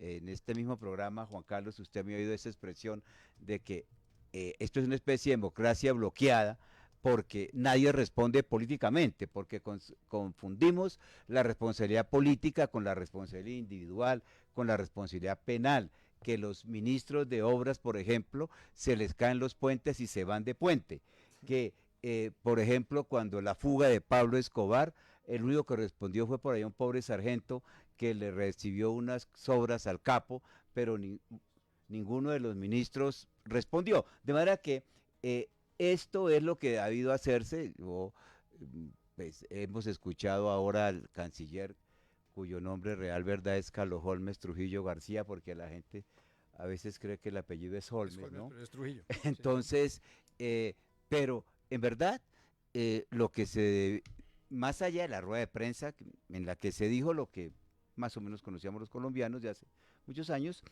en este mismo programa, Juan Carlos, usted me ha oído esa expresión de que esto es una especie de democracia bloqueada porque nadie responde políticamente, porque confundimos la responsabilidad política con la responsabilidad individual, con la responsabilidad penal, que los ministros de obras, por ejemplo, se les caen los puentes y se van de puente, que por ejemplo, cuando la fuga de Pablo Escobar, el único que respondió fue por ahí un pobre sargento que le recibió unas sobras al capo, pero ninguno de los ministros respondió. De manera que esto es lo que ha debido hacerse. Pues, hemos escuchado ahora al canciller, cuyo nombre real, verdad, es Carlos Holmes Trujillo García, porque la gente a veces cree que el apellido es Holmes, ¿no? Pero es Trujillo. Entonces, pero en verdad, lo que más allá de la rueda de prensa, en la que se dijo lo que más o menos conocíamos los colombianos de hace muchos años,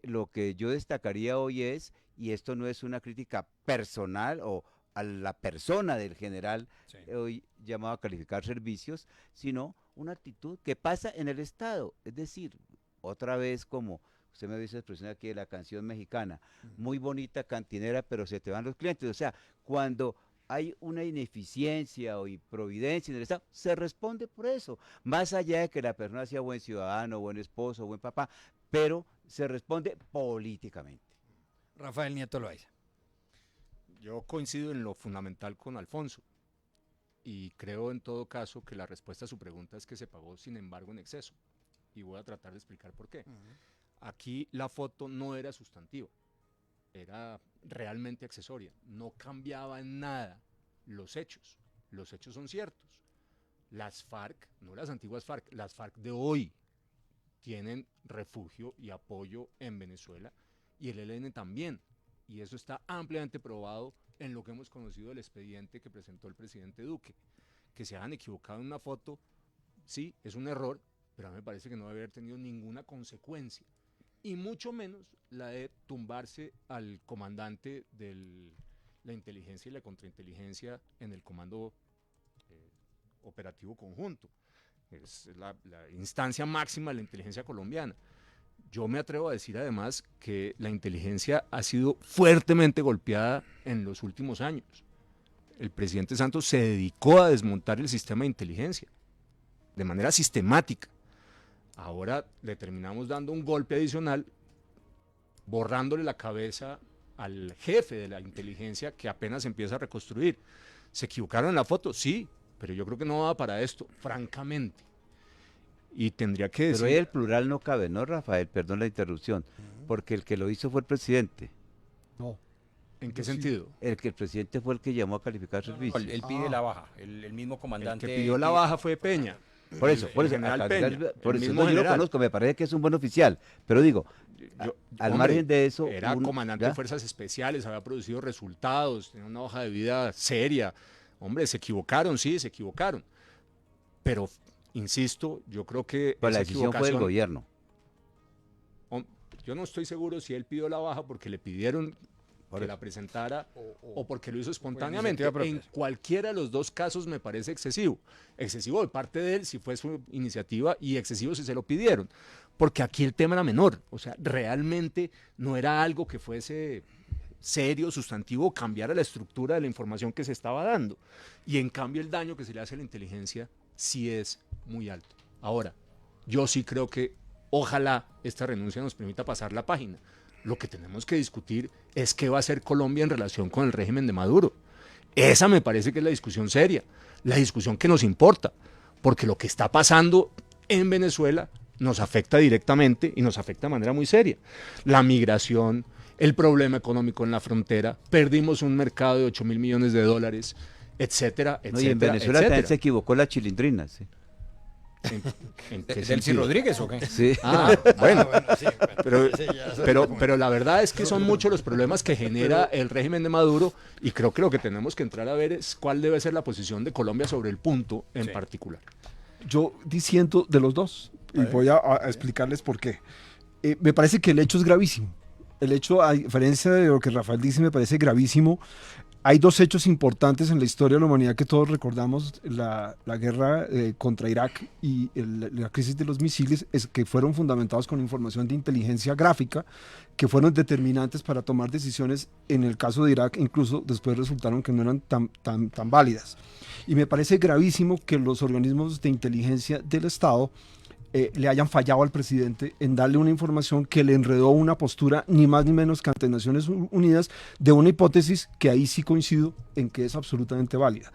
lo que yo destacaría hoy es, y esto no es una crítica personal o a la persona del general, Sí. Hoy llamado a calificar servicios, sino una actitud que pasa en el Estado, es decir, otra vez como usted me dice expresión aquí de la canción mexicana, muy bonita cantinera, pero se te van los clientes. O sea, cuando hay una ineficiencia o improvidencia en el Estado, se responde por eso, más allá de que la persona sea buen ciudadano, buen esposo, buen papá, pero se responde políticamente. Rafael Nieto Loaiza. Yo coincido en lo fundamental con Alfonso y creo en todo caso que la respuesta a su pregunta es que se pagó sin embargo en exceso y voy a tratar de explicar por qué. Aquí la foto no era sustantiva, era realmente accesoria, no cambiaba en nada los hechos son ciertos. Las FARC, no las antiguas FARC, las FARC de hoy tienen refugio y apoyo en Venezuela y el ELN también, y eso está ampliamente probado en lo que hemos conocido del expediente que presentó el presidente Duque. Que se hayan equivocado en una foto, sí, es un error, pero a mí me parece que no debe haber tenido ninguna consecuencia, y mucho menos la de tumbarse al comandante de la inteligencia y la contrainteligencia en el comando operativo conjunto. Es la instancia máxima de la inteligencia colombiana. Yo me atrevo a decir además que la inteligencia ha sido fuertemente golpeada en los últimos años. El presidente Santos se dedicó a desmontar el sistema de inteligencia de manera sistemática. Ahora le terminamos dando un golpe adicional, borrándole la cabeza al jefe de la inteligencia que apenas empieza a reconstruir. ¿Se equivocaron en la foto? Sí, pero yo creo que no va para esto, francamente. Y tendría que decir... Pero ahí el plural no cabe, ¿no, Rafael? Perdón la interrupción, porque el que lo hizo fue el presidente. No. ¿En qué sentido? El presidente fue el que llamó a calificar servicios. Él pide la baja, el mismo comandante. El que pidió la baja fue Peña. Por eso, general Peña, por el eso mismo no, yo lo general. conozco, me parece que es un buen oficial, pero digo, al Hombre, margen de eso... era comandante de fuerzas especiales, había producido resultados, tenía una hoja de vida seria. Hombre, se equivocaron, sí, se equivocaron. Pero, insisto, yo creo que Pero la decisión fue del gobierno. Yo no estoy seguro si él pidió la baja porque le pidieron que la presentara o porque lo hizo espontáneamente. En cualquiera de los dos casos me parece excesivo. Excesivo de parte de él si fue su iniciativa y excesivo si se lo pidieron. Porque aquí el tema era menor. O sea, realmente no era algo que fuese serio, sustantivo, cambiara la estructura de la información que se estaba dando. Y en cambio el daño que se le hace a la inteligencia sí es muy alto. Ahora, yo sí creo que ojalá esta renuncia nos permita pasar la página. Lo que tenemos que discutir es qué va a hacer Colombia en relación con el régimen de Maduro. Esa me parece que es la discusión seria, la discusión que nos importa, porque lo que está pasando en Venezuela nos afecta directamente y nos afecta de manera muy seria. La migración, el problema económico en la frontera, perdimos un mercado de 8.000 millones de dólares, etcétera, etcétera. No, y en Venezuela también se equivocó la chilindrina, sí. ¿Delcy Rodríguez o qué? Sí. Bueno, Sí, pero la verdad es que son muchos los problemas que genera el régimen de Maduro y creo que lo que tenemos que entrar a ver es cuál debe ser la posición de Colombia sobre el punto en particular. Yo diciendo de los dos y voy a explicarles por qué. Me parece que el hecho es gravísimo. El hecho, a diferencia de lo que Rafael dice, me parece gravísimo. hay dos hechos importantes en la historia de la humanidad que todos recordamos, la guerra contra Irak y la crisis de los misiles, que fueron fundamentados con información de inteligencia gráfica, que fueron determinantes para tomar decisiones. En el caso de Irak, incluso después resultaron que no eran tan válidas. Y me parece gravísimo que los organismos de inteligencia del Estado le hayan fallado al presidente en darle una información que le enredó una postura ni más ni menos que ante Naciones Unidas de una hipótesis que ahí sí coincido en que es absolutamente válida.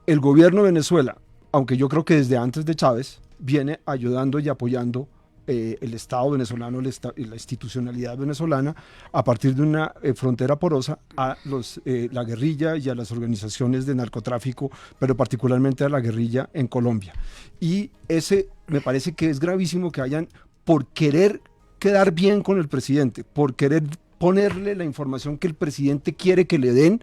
El gobierno de Venezuela, aunque yo creo que desde antes de Chávez, viene ayudando y apoyando el Estado venezolano y la institucionalidad venezolana a partir de una frontera porosa a la guerrilla y a las organizaciones de narcotráfico, pero particularmente a la guerrilla en Colombia. Y me parece que es gravísimo que hayan, por querer quedar bien con el presidente, por querer ponerle la información que el presidente quiere que le den,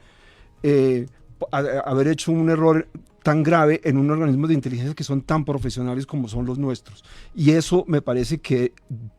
haber hecho un error tan grave en un organismo de inteligencia que son tan profesionales como son los nuestros. Y eso me parece que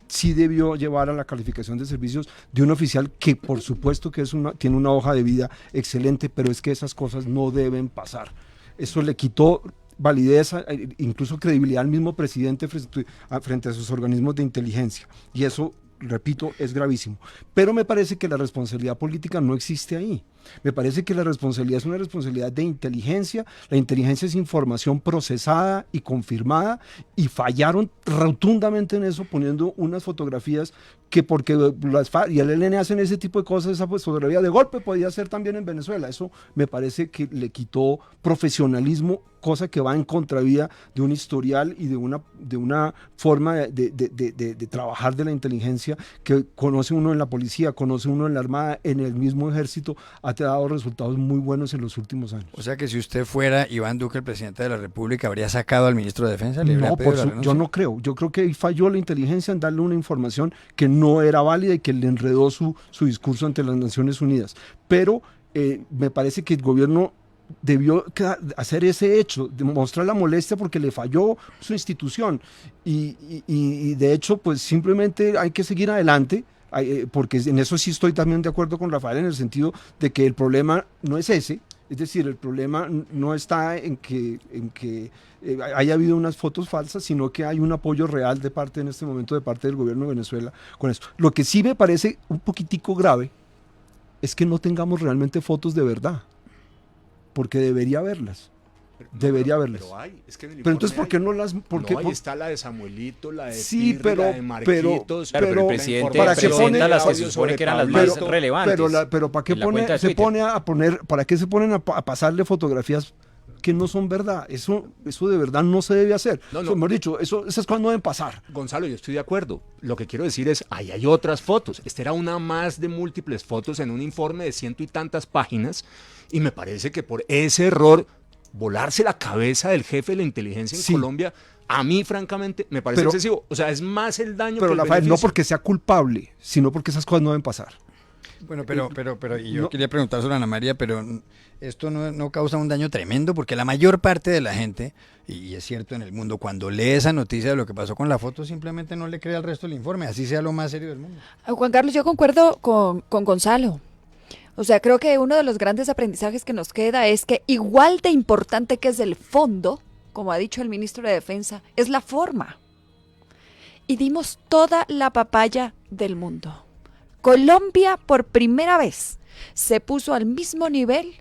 sí debió llevar a la calificación de servicios de un oficial que por supuesto que tiene una hoja de vida excelente, pero es que esas cosas no deben pasar. Eso le quitó validez, incluso credibilidad al mismo presidente frente a sus organismos de inteligencia. Y eso, repito, es gravísimo. Pero me parece que la responsabilidad política no existe ahí. Me parece que la responsabilidad es una responsabilidad de inteligencia. La inteligencia es información procesada y confirmada, y fallaron rotundamente en eso, poniendo unas fotografías que porque las FARC y el ELN hacen ese tipo de cosas, esa fotografía de golpe podía ser también en Venezuela. Eso me parece que le quitó profesionalismo, cosa que va en contravía de un historial y de una forma de trabajar de la inteligencia que conoce uno en la policía, conoce uno en la Armada, en el mismo ejército. Ha dado resultados muy buenos en los últimos años. O sea que si usted fuera Iván Duque, el presidente de la República, ¿habría sacado al ministro de Defensa? No, yo no creo. Yo creo que falló la inteligencia en darle una información que no era válida y que le enredó su discurso ante las Naciones Unidas. Pero me parece que el gobierno debió hacer ese hecho, demostrar la molestia porque le falló su institución. Y de hecho, pues simplemente hay que seguir adelante. Porque en eso sí estoy también de acuerdo con Rafael, en el sentido de que el problema no es ese, es decir, el problema no está en que haya habido unas fotos falsas, sino que hay un apoyo real en este momento de parte del gobierno de Venezuela con esto. Lo que sí me parece un poquitico grave es que no tengamos realmente fotos de verdad, porque debería haberlas. Debería haberlas. Pero hay, es que en el pero entonces, ¿por qué no las...? Ahí está la de Samuelito, la de sí, Pirri, la de Marquitos. Pero el presidente ¿para qué presenta las que se supone que eran las más relevantes. Pero ¿para qué ¿para qué se ponen a pasarle fotografías que no son verdad? Eso de verdad no se debe hacer. Mejor dicho, esas cosas no deben pasar. Gonzalo, yo estoy de acuerdo. Lo que quiero decir es, ahí hay otras fotos. Esta era una más de múltiples fotos en un informe de 100 y tantas páginas, y me parece que por ese error, volarse la cabeza del jefe de la inteligencia en Colombia, a mí francamente me parece excesivo. O sea, es más el daño que el beneficio. No porque sea culpable, sino porque esas cosas no deben pasar. Bueno, y yo quería preguntar sobre Ana María, pero esto no causa un daño tremendo, porque la mayor parte de la gente, y es cierto en el mundo, cuando lee esa noticia de lo que pasó con la foto, simplemente no le cree al resto del informe, así sea lo más serio del mundo. Juan Carlos, yo concuerdo con Gonzalo. O sea, creo que uno de los grandes aprendizajes que nos queda es que igual de importante que es el fondo, como ha dicho el ministro de Defensa, es la forma. Y dimos toda la papaya del mundo. Colombia por primera vez se puso al mismo nivel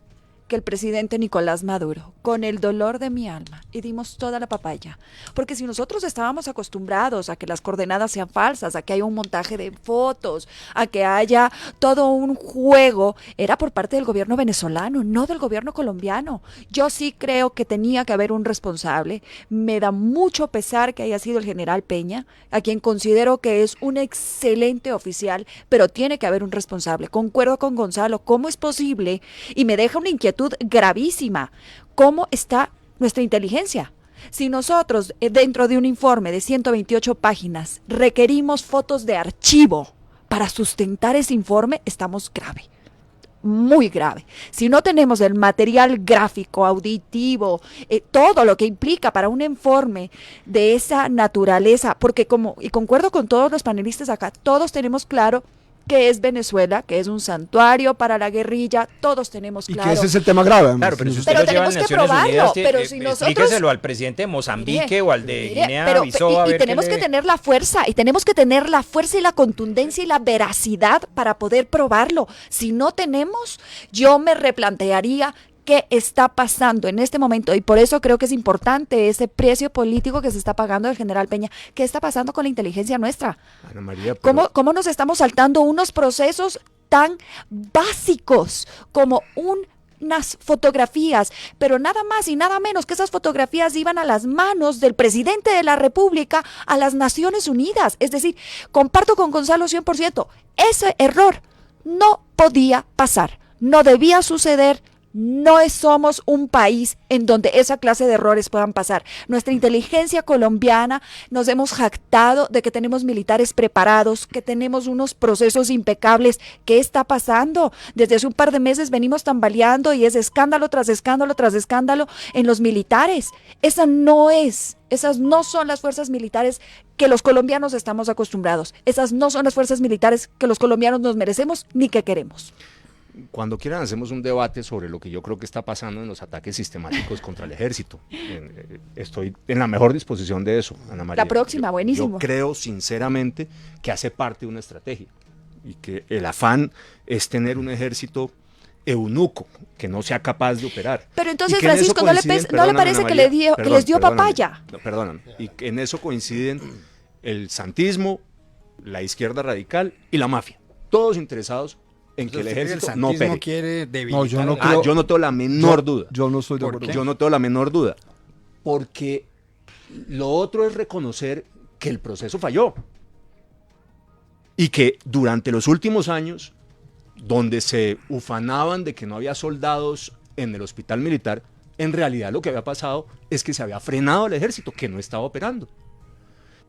que el presidente Nicolás Maduro, con el dolor de mi alma, y dimos toda la papaya. Porque si nosotros estábamos acostumbrados a que las coordenadas sean falsas, a que haya un montaje de fotos, a que haya todo un juego, era por parte del gobierno venezolano, no del gobierno colombiano. Yo sí creo que tenía que haber un responsable. Me da mucho pesar que haya sido el general Peña, a quien considero que es un excelente oficial, pero tiene que haber un responsable. Concuerdo con Gonzalo, ¿cómo es posible? Y me deja una inquietud gravísima. ¿Cómo está nuestra inteligencia? Si nosotros, dentro de un informe de 128 páginas, requerimos fotos de archivo para sustentar ese informe, estamos grave, muy grave. Si no tenemos el material gráfico, auditivo, todo lo que implica para un informe de esa naturaleza, porque y concuerdo con todos los panelistas acá, todos tenemos claro que es Venezuela, que es un santuario para la guerrilla, todos tenemos Y claro. que ese es el tema grave. además. Claro, pero si usted Pero lo lleva a tenemos que Naciones probarlo, Unidas, pero si nosotros- explíqueselo al presidente de Mozambique Mire, o al de mire, Guinea-Bissau a y ver qué tenemos le- que tener la fuerza, y tenemos que tener la fuerza y la contundencia y la veracidad para poder probarlo. Si no tenemos, yo me replantearía qué está pasando en este momento, y por eso creo que es importante ese precio político que se está pagando del general Peña. ¿Qué está pasando con la inteligencia nuestra? Ana María, ¿Cómo nos estamos saltando unos procesos tan básicos como unas fotografías, pero nada más y nada menos que esas fotografías iban a las manos del presidente de la República a las Naciones Unidas? Es decir, comparto con Gonzalo 100%, ese error no podía pasar, no debía suceder. No somos un país en donde esa clase de errores puedan pasar. Nuestra inteligencia colombiana nos hemos jactado de que tenemos militares preparados, que tenemos unos procesos impecables. ¿Qué está pasando? Desde hace un par de meses venimos tambaleando y es escándalo tras escándalo tras escándalo en los militares. Esas no son las fuerzas militares que los colombianos estamos acostumbrados. Esas no son las fuerzas militares que los colombianos nos merecemos ni que queremos. cuando quieran hacemos un debate sobre lo que yo creo que está pasando en los ataques sistemáticos contra el ejército. Estoy en la mejor disposición de eso, Ana María. La próxima, buenísimo. Yo creo sinceramente que hace parte de una estrategia y que el afán es tener un ejército eunuco, que no sea capaz de operar. Pero entonces, Y que en eso Francisco, ¿no le coinciden, parece Ana que María, les dio perdóname, papaya? no, perdóname, y que en eso coinciden el santismo, la izquierda radical y la mafia, todos interesados en que el ejército no opere. quiere debilitar. No, yo no el- creo- Yo no tengo la menor duda. Yo no estoy de ¿Por acuerdo. qué? Yo no tengo la menor duda. Porque lo otro es reconocer que el proceso falló. Y que durante los últimos años, donde se ufanaban de que no había soldados en el hospital militar, en realidad lo que había pasado es que se había frenado el ejército, que no estaba operando.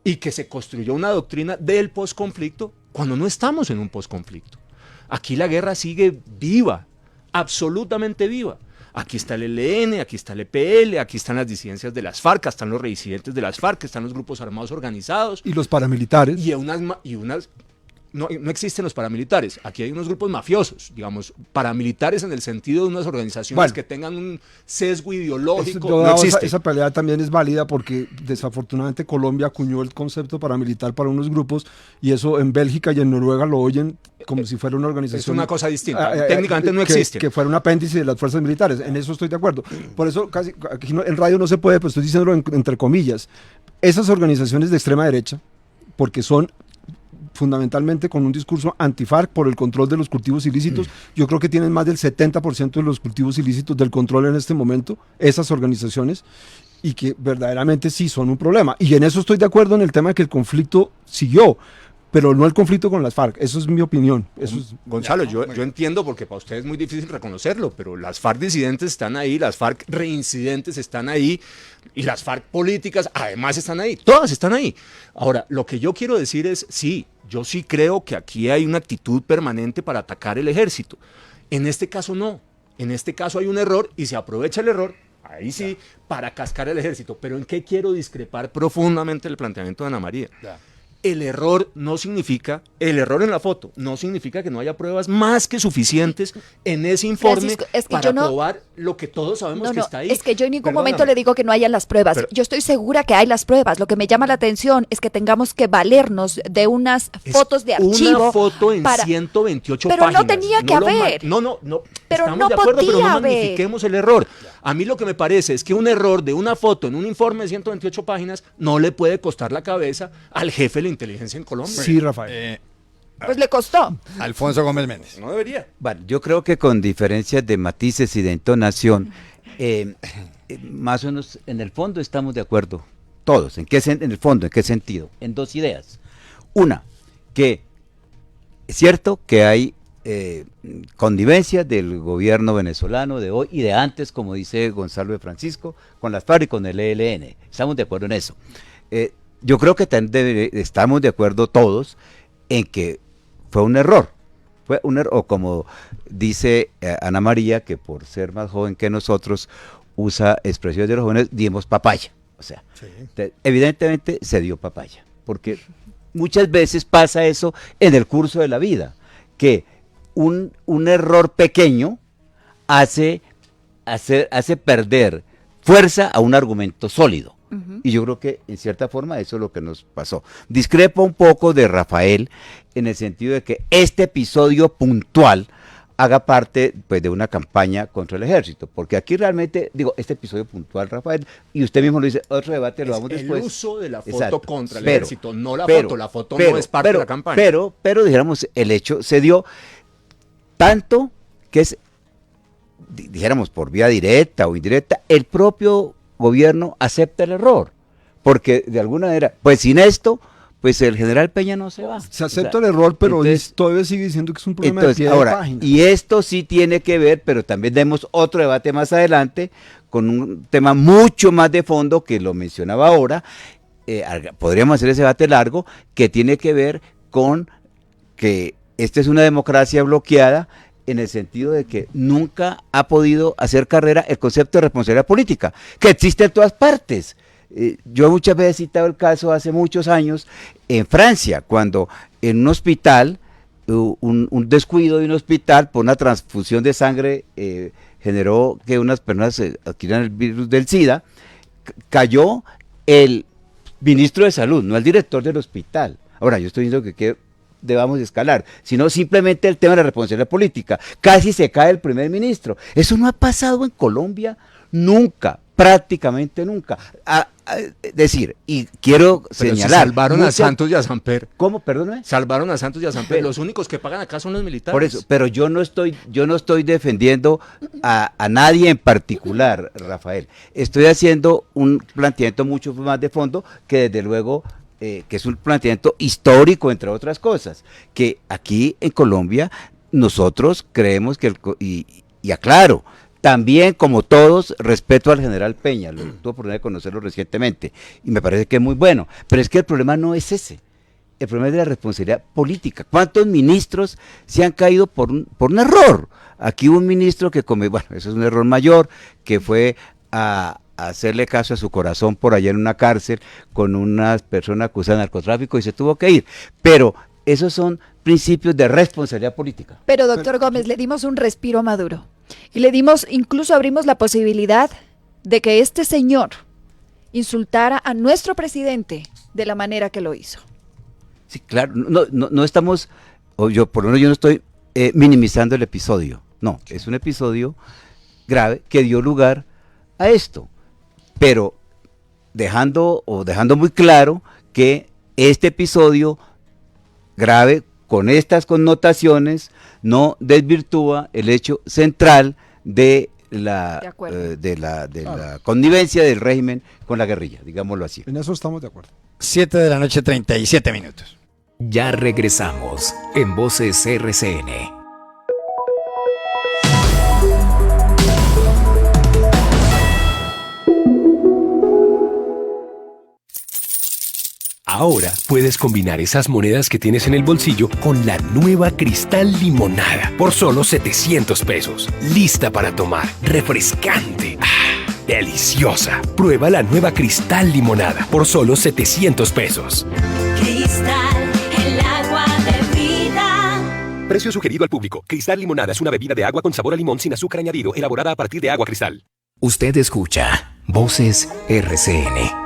Y que se construyó una doctrina del posconflicto cuando no estamos en un posconflicto. Aquí la guerra sigue viva, absolutamente viva. Aquí está el ELN, aquí está el EPL, aquí están las disidencias de las FARC, están los redisidentes de las FARC, están los grupos armados organizados. Y los paramilitares. No existen los paramilitares. Aquí hay unos grupos mafiosos, digamos, paramilitares en el sentido de unas organizaciones Bueno. que tengan un sesgo ideológico. Yo No dado existe. esa pelea también es válida porque desafortunadamente Colombia acuñó el concepto paramilitar para unos grupos y eso en Bélgica y en Noruega lo oyen como si fuera una organización. Es una cosa distinta. Técnicamente no existe. Que fuera un apéndice de las fuerzas militares. En eso estoy de acuerdo. Por eso casi aquí en radio no se puede, pero estoy diciéndolo entre comillas. Esas organizaciones de extrema derecha, porque son fundamentalmente con un discurso anti-FARC por el control de los cultivos ilícitos. Yo creo que tienen más del 70% de los cultivos ilícitos del control en este momento, esas organizaciones, y que verdaderamente sí son un problema. Y en eso estoy de acuerdo en el tema de que el conflicto siguió, pero no el conflicto con las FARC. Eso es mi opinión. Eso es, Gonzalo, yo entiendo porque para usted es muy difícil reconocerlo, pero las FARC disidentes están ahí, las FARC reincidentes están ahí y las FARC políticas además están ahí, todas están ahí. Ahora, lo que yo quiero decir es, sí, yo sí creo que aquí hay una actitud permanente para atacar el ejército. En este caso no, en este caso hay un error y se aprovecha el error, ahí sí, para cascar el ejército. Pero ¿en qué quiero discrepar profundamente el planteamiento de Ana María? El error no significa, el error en la foto, no significa que no haya pruebas más que suficientes en ese informe Francisco, es que para yo no- probar lo que todos sabemos que está ahí. Es que yo en ningún Perdóname. momento le digo que no hayan las pruebas. Pero- Yo estoy segura que hay las pruebas. Lo que me llama la atención es que tengamos que valernos de unas Es fotos de archivo. Una foto en para- 128 Pero no páginas. tenía que lo ma- haber. No. Pero Estamos no de acuerdo, pero podía no haber. magnifiquemos el error. A mí lo que me parece es que un error de una foto en un informe de 128 páginas no le puede costar la cabeza al jefe de la inteligencia en Colombia. sí, Rafael. Pues le costó. Alfonso Gómez Méndez. No debería. Bueno, yo creo que con diferencias de matices y de entonación, más o menos en el fondo estamos de acuerdo, todos. En el fondo, ¿en qué sentido? En dos ideas. Una, que es cierto que hay connivencia del gobierno venezolano de hoy y de antes, como dice Gonzalo de Francisco, con las FARC y con el ELN. Estamos de acuerdo en eso. Yo creo que estamos de acuerdo todos en que fue un error. Fue un error, o como dice Ana María, que por ser más joven que nosotros usa expresiones de los jóvenes, dimos papaya. O sea, evidentemente se dio papaya, porque muchas veces pasa eso en el curso de la vida. que un error pequeño hace perder fuerza a un argumento sólido. Y yo creo que en cierta forma eso es lo que nos pasó. Discrepo un poco de Rafael en el sentido de que este episodio puntual haga parte pues de una campaña contra el ejército, porque aquí realmente, digo, este episodio puntual, Rafael, y usted mismo lo dice, otro debate lo vamos después. El uso de la foto Exacto. Contra el ejército, no la foto no es parte de la campaña. Pero dijéramos, el hecho se dio tanto que es, dijéramos, por vía directa o indirecta, el propio gobierno acepta el error, porque de alguna manera, pues sin esto, pues el general Peña no se va. Se acepta el error, pero entonces, todavía sigue diciendo que es un problema de pie de página. Y esto sí tiene que ver, pero también demos otro debate más adelante, con un tema mucho más de fondo que lo mencionaba ahora, podríamos hacer ese debate largo, que tiene que ver con que esta es una democracia bloqueada, en el sentido de que nunca ha podido hacer carrera el concepto de responsabilidad política, que existe en todas partes. Yo muchas veces he citado el caso hace muchos años en Francia, cuando en un hospital, un descuido de un hospital por una transfusión de sangre generó que unas personas adquirieran el virus del SIDA, cayó el ministro de salud, no el director del hospital. Ahora, yo estoy diciendo que debamos escalar, sino simplemente el tema de la responsabilidad política. Casi se cae el primer ministro. Eso no ha pasado en Colombia nunca, prácticamente nunca. Decir, y quiero señalar. Si salvaron a Santos y a Samper. ¿Cómo? Perdóname. Salvaron a Santos y a Samper. Los únicos que pagan acá son los militares. Por eso, pero yo no estoy defendiendo a nadie en particular, Rafael. Estoy haciendo un planteamiento mucho más de fondo que desde luego que es un planteamiento histórico, entre otras cosas, que aquí en Colombia nosotros creemos que, y aclaro, también como todos respeto al general Peña, tuve oportunidad de conocerlo recientemente, y me parece que es muy bueno, pero es que el problema no es ese, el problema es de la responsabilidad política. ¿Cuántos ministros se han caído por un error? Aquí hubo un ministro que bueno, eso es un error mayor, que fue a hacerle caso a su corazón por allá en una cárcel con unas personas acusadas de narcotráfico y se tuvo que ir. Pero esos son principios de responsabilidad política. Pero doctor Gómez, le dimos un respiro a Maduro y incluso abrimos la posibilidad de que este señor insultara a nuestro presidente de la manera que lo hizo. Sí, claro, no estamos, o yo por lo menos yo no estoy minimizando el episodio. No, es un episodio grave que dio lugar a esto. Pero dejando muy claro que este episodio grave con estas connotaciones no desvirtúa el hecho central de la connivencia del régimen con la guerrilla, digámoslo así. En eso estamos de acuerdo. 7:37 a.m. Ya regresamos en Voces RCN. Ahora puedes combinar esas monedas que tienes en el bolsillo con la nueva Cristal Limonada por solo 700 pesos. Lista para tomar, refrescante, deliciosa. Prueba la nueva Cristal Limonada por solo 700 pesos. Cristal, el agua de vida. Precio sugerido al público. Cristal Limonada es una bebida de agua con sabor a limón sin azúcar añadido, elaborada a partir de agua cristal. Usted escucha Voces RCN.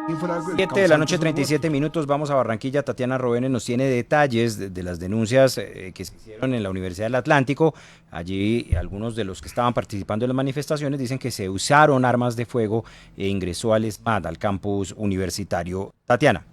7:37 a.m, vamos a Barranquilla. Tatiana Rovene nos tiene detalles de las denuncias que se hicieron en la Universidad del Atlántico. Allí algunos de los que estaban participando en las manifestaciones dicen que se usaron armas de fuego e ingresó al ESMAD, al campus universitario. Tatiana.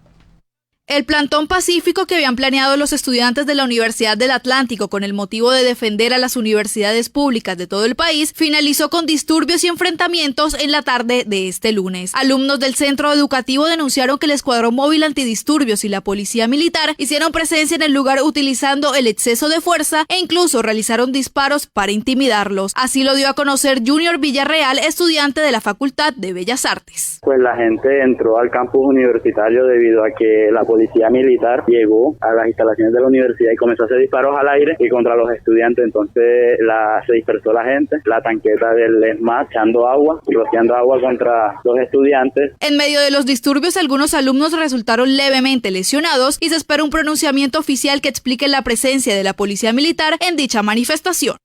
El plantón pacífico que habían planeado los estudiantes de la Universidad del Atlántico con el motivo de defender a las universidades públicas de todo el país finalizó con disturbios y enfrentamientos en la tarde de este lunes. Alumnos del centro educativo denunciaron que el Escuadrón Móvil Antidisturbios y la Policía Militar hicieron presencia en el lugar utilizando el exceso de fuerza e incluso realizaron disparos para intimidarlos. Así lo dio a conocer Junior Villarreal, estudiante de la Facultad de Bellas Artes. Pues la gente entró al campus universitario debido a que la policía militar llegó a las instalaciones de la universidad y comenzó a hacer disparos al aire y contra los estudiantes. Entonces se dispersó la gente, la tanqueta del ESMAD echando agua, rociando agua contra los estudiantes. En medio de los disturbios, algunos alumnos resultaron levemente lesionados y se espera un pronunciamiento oficial que explique la presencia de la policía militar en dicha manifestación.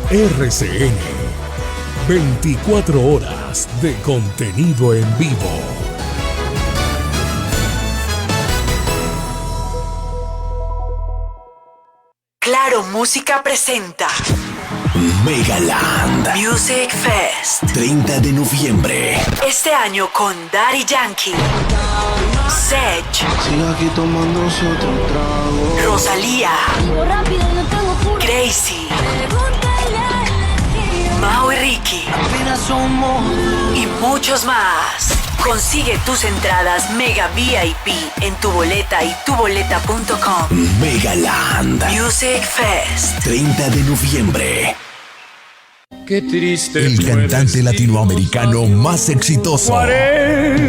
RCN, 24 horas de contenido en vivo. Claro Música presenta Megaland Music Fest 30 de noviembre. Este año con Daddy Yankee, Sech, Rosalía, Crazy, Mau y Ricky y muchos más. Consigue tus entradas Mega VIP en Tu Boleta y tuboleta.com. Megaland Music Fest 30 de noviembre. Qué triste. El cantante latinoamericano más exitoso,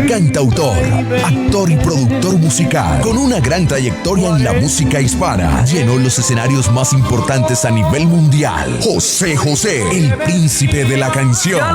cantautor, actor y productor musical, con una gran trayectoria en la música hispana, llenó los escenarios más importantes a nivel mundial. José José, el príncipe de la canción.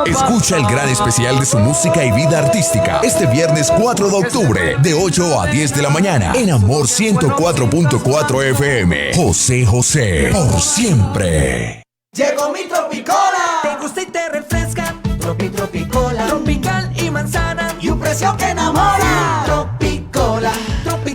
Escucha el gran especial de su música y vida artística este viernes 4 de octubre, de 8 a 10 de la mañana, en Amor 104.4 FM. José José, por siempre. Llegó mi Tropicola. Te gusta y te refresca. Tropicola. Tropical y manzana. Y un precio que enamora. Tropicola.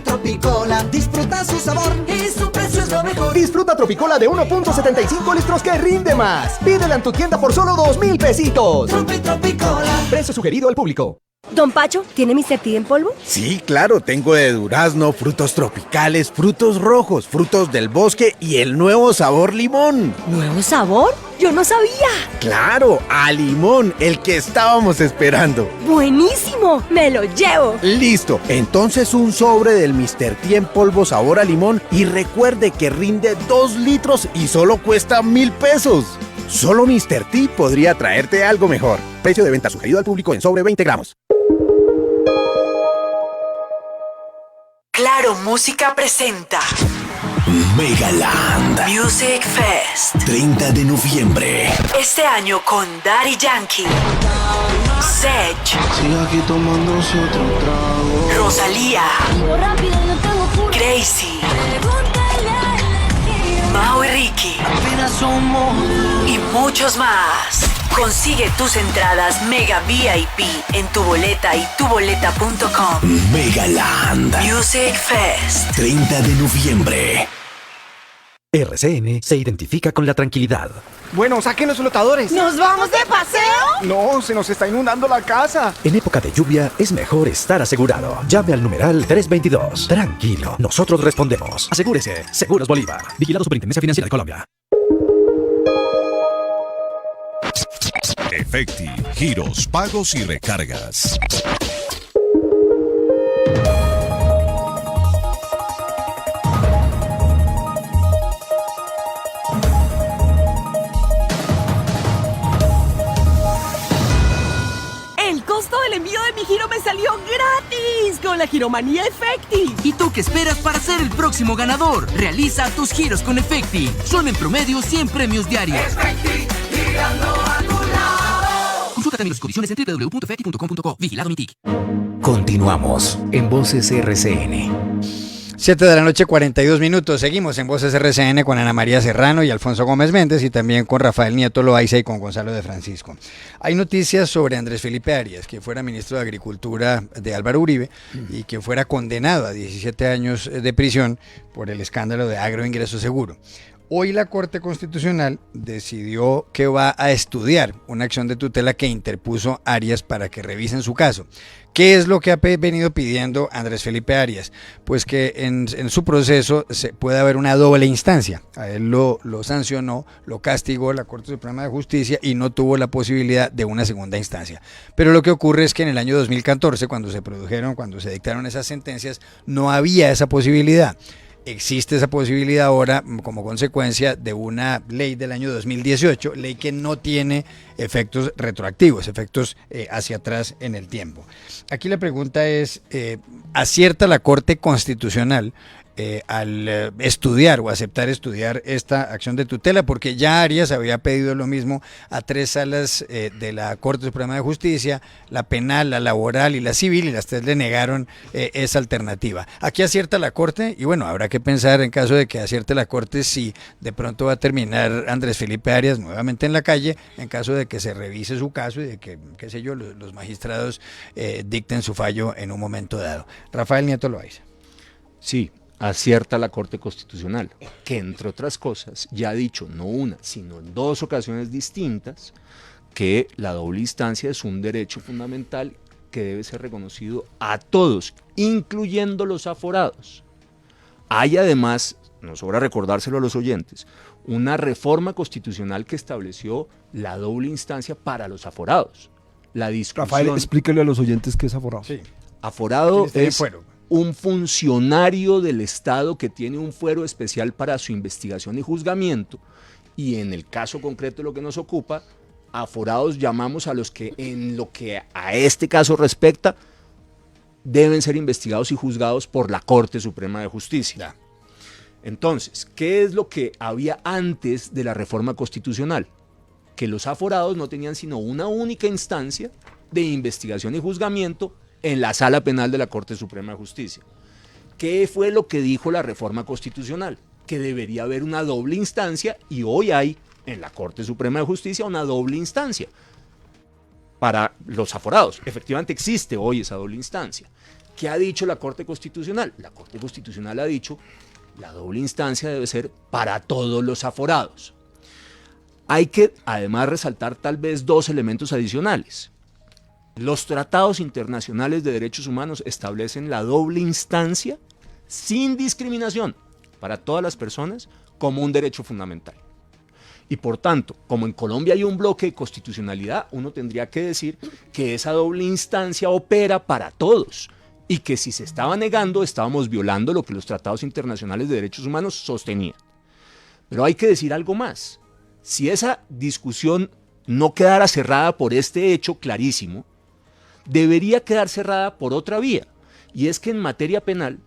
Tropicola. Disfruta su sabor y su precio es lo mejor. Disfruta Tropicola de 1.75 litros que rinde más. Pídela en tu tienda por solo 2,000 pesitos. Tropicola. Precio sugerido al público. Don Pacho, ¿tiene Mr. T en polvo? Sí, claro, tengo de durazno, frutos tropicales, frutos rojos, frutos del bosque y el nuevo sabor limón. ¿Nuevo sabor? ¡Yo no sabía! ¡Claro, a limón, el que estábamos esperando! ¡Buenísimo! ¡Me lo llevo! ¡Listo! Entonces un sobre del Mr. T en polvo sabor a limón y recuerde que rinde 2 litros y solo cuesta 1,000 pesos. Solo Mr. T podría traerte algo mejor. Precio de venta sugerido al público en sobre 20 gramos. Claro Música presenta Megaland Music Fest 30 de noviembre. Este año con Daddy Yankee, Sech, Rosalía, Crazy, Mau y Ricky y muchos más. Consigue tus entradas Mega VIP en Tu Boleta y tuboleta.com. Megaland Music Fest 30 de noviembre. RCN se identifica con la tranquilidad. Bueno, saquen los flotadores. ¿Nos vamos de paseo? No, se nos está inundando la casa. En época de lluvia es mejor estar asegurado. Llame al numeral 322. Tranquilo, nosotros respondemos. Asegúrese. Seguros Bolívar. Vigilado Superintendencia Financiera de Colombia. Efecti, giros, pagos y recargas. El costo del envío de mi giro me salió gratis con la giromanía Efecti. ¿Y tú qué esperas para ser el próximo ganador? Realiza tus giros con Efecti. Son en promedio 100 premios diarios. Efecti, girando a tu lado. Consulta términos y condiciones en www.efecti.com.co. Vigilado Mintic. Continuamos en Voces RCN. 7 de la noche, 42 minutos. Seguimos en Voces RCN con Ana María Serrano y Alfonso Gómez Méndez y también con Rafael Nieto Loaiza y con Gonzalo de Francisco. Hay noticias sobre Andrés Felipe Arias, que fuera ministro de Agricultura de Álvaro Uribe y que fuera condenado a 17 años de prisión por el escándalo de agroingreso seguro. Hoy la Corte Constitucional decidió que va a estudiar una acción de tutela que interpuso Arias para que revisen su caso. ¿Qué es lo que ha venido pidiendo Andrés Felipe Arias? Pues que en su proceso se pueda haber una doble instancia. A él lo sancionó, lo castigó la Corte Suprema de Justicia y no tuvo la posibilidad de una segunda instancia. Pero lo que ocurre es que en el año 2014, cuando se dictaron esas sentencias, no había esa posibilidad. existe esa posibilidad ahora como consecuencia de una ley del año 2018, ley que no tiene efectos retroactivos, efectos hacia atrás en el tiempo. Aquí la pregunta es, ¿acierta la Corte Constitucional al estudiar o aceptar estudiar esta acción de tutela? Porque ya Arias había pedido lo mismo a 3 salas de la Corte Suprema de Justicia, la penal, la laboral y la civil, y las 3 le negaron esa alternativa. Aquí acierta la Corte, y bueno, habrá que pensar en caso de que acierte la Corte si de pronto va a terminar Andrés Felipe Arias nuevamente en la calle, en caso de que se revise su caso y de que, qué sé yo, los magistrados dicten su fallo en un momento dado. Rafael Nieto Loaiza. Sí, acierta la Corte Constitucional, que entre otras cosas ya ha dicho no una, sino en 2 ocasiones distintas, que la doble instancia es un derecho fundamental que debe ser reconocido a todos, incluyendo los aforados. Hay además, nos sobra recordárselo a los oyentes, una reforma constitucional que estableció la doble instancia para los aforados. La discusión... Rafael, explíquele a los oyentes qué es aforado. Sí. Aforado es un funcionario del Estado que tiene un fuero especial para su investigación y juzgamiento, y en el caso concreto de lo que nos ocupa, aforados llamamos a los que en lo que a este caso respecta deben ser investigados y juzgados por la Corte Suprema de Justicia. Entonces, ¿qué es lo que había antes de la reforma constitucional? Que los aforados no tenían sino una única instancia de investigación y juzgamiento en la Sala Penal de la Corte Suprema de Justicia. ¿Qué fue lo que dijo la reforma constitucional? Que debería haber una doble instancia, y hoy hay en la Corte Suprema de Justicia una doble instancia para los aforados. Efectivamente existe hoy esa doble instancia. ¿Qué ha dicho la Corte Constitucional? La Corte Constitucional ha dicho la doble instancia debe ser para todos los aforados. Hay que además resaltar tal vez 2 elementos adicionales. Los tratados internacionales de derechos humanos establecen la doble instancia sin discriminación para todas las personas como un derecho fundamental. Y por tanto, como en Colombia hay un bloque de constitucionalidad, uno tendría que decir que esa doble instancia opera para todos y que si se estaba negando, estábamos violando lo que los tratados internacionales de derechos humanos sostenían. Pero hay que decir algo más. Si esa discusión no quedara cerrada por este hecho clarísimo, debería quedar cerrada por otra vía, y es que en materia penal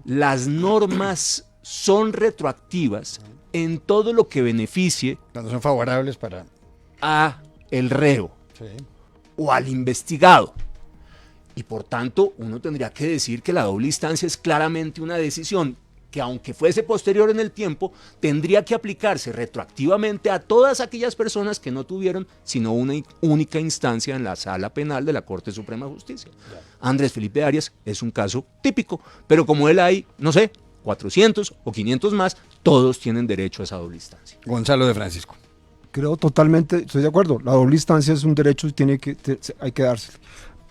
las normas son retroactivas en todo lo que beneficie cuando son favorables para a el reo o al investigado, y por tanto uno tendría que decir que la doble instancia es claramente una decisión que, aunque fuese posterior en el tiempo, tendría que aplicarse retroactivamente a todas aquellas personas que no tuvieron sino una única instancia en la Sala Penal de la Corte Suprema de Justicia. Andrés Felipe Arias es un caso típico, pero como él hay, no sé, 400 o 500 más, todos tienen derecho a esa doble instancia. Gonzalo de Francisco. Creo totalmente, estoy de acuerdo, la doble instancia es un derecho y hay que dárselo.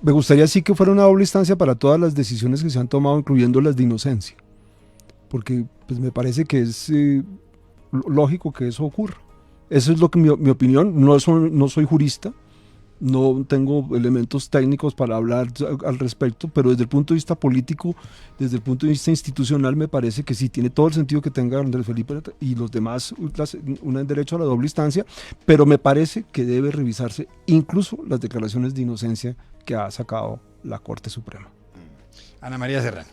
Me gustaría sí que fuera una doble instancia para todas las decisiones que se han tomado, incluyendo las de inocencia, porque pues, me parece que es lógico que eso ocurra. Eso es lo que mi opinión. No soy jurista, no tengo elementos técnicos para hablar al respecto, pero desde el punto de vista político, desde el punto de vista institucional, me parece que sí tiene todo el sentido que tenga Andrés Felipe y los demás un derecho a la doble instancia, pero me parece que debe revisarse incluso las declaraciones de inocencia que ha sacado la Corte Suprema. Ana María Serrano.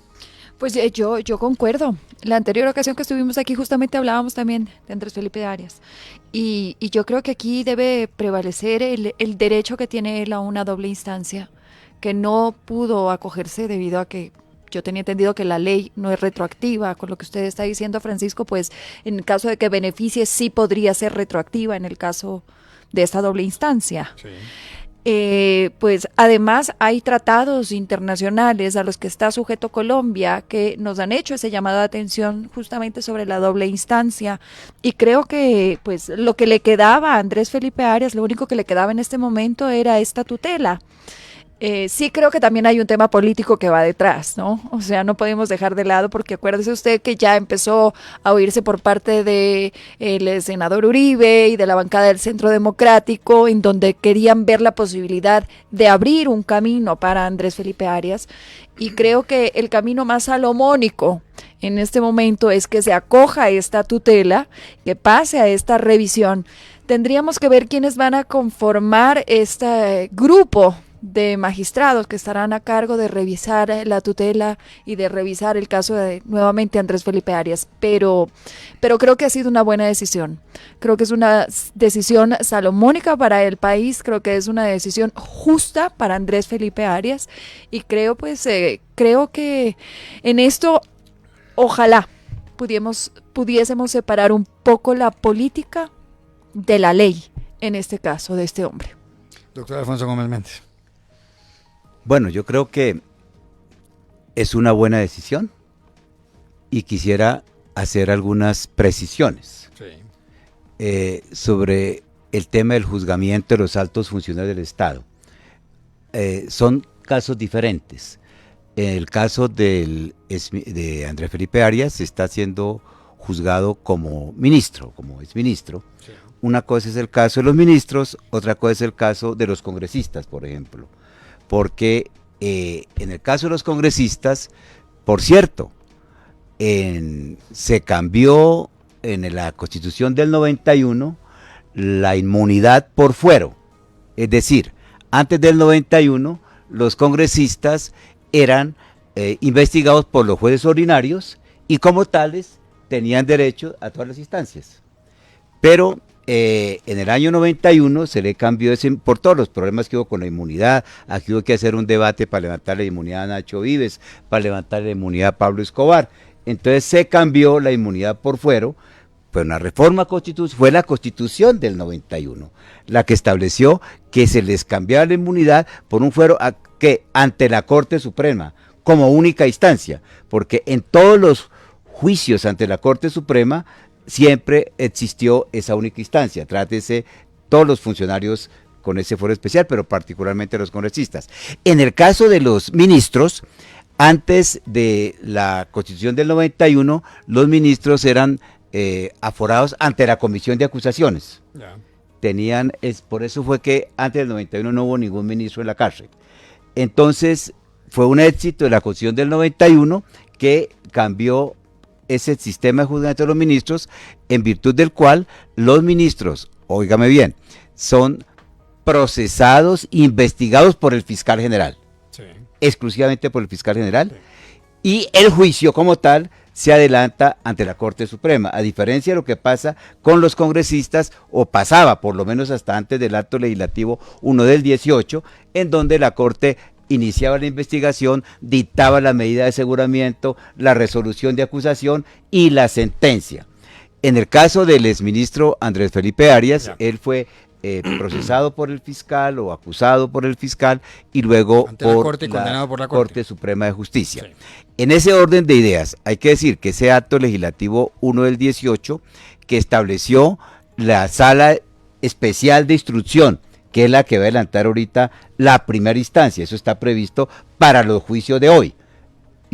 Pues yo concuerdo. La anterior ocasión que estuvimos aquí justamente hablábamos también de Andrés Felipe Arias. Y yo creo que aquí debe prevalecer el derecho que tiene él a una doble instancia, que no pudo acogerse debido a que yo tenía entendido que la ley no es retroactiva. Con lo que usted está diciendo, Francisco, pues en el caso de que beneficie sí podría ser retroactiva en el caso de esta doble instancia. Sí. Pues además hay tratados internacionales a los que está sujeto Colombia que nos han hecho ese llamado de atención justamente sobre la doble instancia, y creo que pues lo que le quedaba a Andrés Felipe Arias, lo único que le quedaba en este momento era esta tutela. Sí creo que también hay un tema político que va detrás, ¿no? O sea, no podemos dejar de lado, porque acuérdese usted que ya empezó a oírse por parte del senador Uribe y de la bancada del Centro Democrático, en donde querían ver la posibilidad de abrir un camino para Andrés Felipe Arias, y creo que el camino más salomónico en este momento es que se acoja a esta tutela, que pase a esta revisión. Tendríamos que ver quiénes van a conformar este grupo de magistrados que estarán a cargo de revisar la tutela y de revisar el caso de nuevamente Andrés Felipe Arias, pero creo que ha sido una buena decisión. Creo que es una decisión salomónica para el país, creo que es una decisión justa para Andrés Felipe Arias y creo que en esto ojalá pudiésemos separar un poco la política de la ley, en este caso de este hombre. Doctor Alfonso Gómez Méndez. Bueno, yo creo que es una buena decisión y quisiera hacer algunas precisiones sobre el tema del juzgamiento de los altos funcionarios del Estado. Son casos diferentes. En el caso de Andrés Felipe Arias se está siendo juzgado como ministro, como exministro. Sí. Una cosa es el caso de los ministros, otra cosa es el caso de los congresistas, por ejemplo. Porque en el caso de los congresistas, por cierto, se cambió en la Constitución del 91 la inmunidad por fuero. Es decir, antes del 91 los congresistas eran investigados por los jueces ordinarios y como tales tenían derecho a todas las instancias. Pero en el año 91 se le cambió por todos los problemas que hubo con la inmunidad. Aquí hubo que hacer un debate para levantar la inmunidad a Nacho Vives, para levantar la inmunidad a Pablo Escobar. Entonces se cambió la inmunidad por fuero. Fue una reforma constitucional, fue la Constitución del 91 la que estableció que se les cambiaba la inmunidad por un fuero que ante la Corte Suprema como única instancia, porque en todos los juicios ante la Corte Suprema siempre existió esa única instancia, trátese todos los funcionarios con ese fuero especial, pero particularmente los congresistas. En el caso de los ministros, antes de la Constitución del 91, los ministros eran aforados ante la Comisión de Acusaciones. Yeah. Por eso fue que antes del 91 no hubo ningún ministro en la cárcel. Entonces, fue un éxito de la Constitución del 91 que cambió ese sistema de juzgamiento de los ministros, en virtud del cual los ministros, óigame bien, son procesados, investigados por el fiscal general, sí. Exclusivamente por el fiscal general, sí. Y el juicio como tal se adelanta ante la Corte Suprema, a diferencia de lo que pasa con los congresistas, o pasaba por lo menos hasta antes del acto legislativo 1 del 18, en donde la Corte iniciaba la investigación, dictaba la medida de aseguramiento, la resolución de acusación y la sentencia. En el caso del exministro Andrés Felipe Arias, él fue procesado por el fiscal o acusado por el fiscal y luego por la Corte Suprema de Justicia. Sí. En ese orden de ideas, hay que decir que ese acto legislativo 1 del 18, que estableció la sala especial de instrucción, que es la que va a adelantar ahorita la primera instancia, eso está previsto para los juicios de hoy.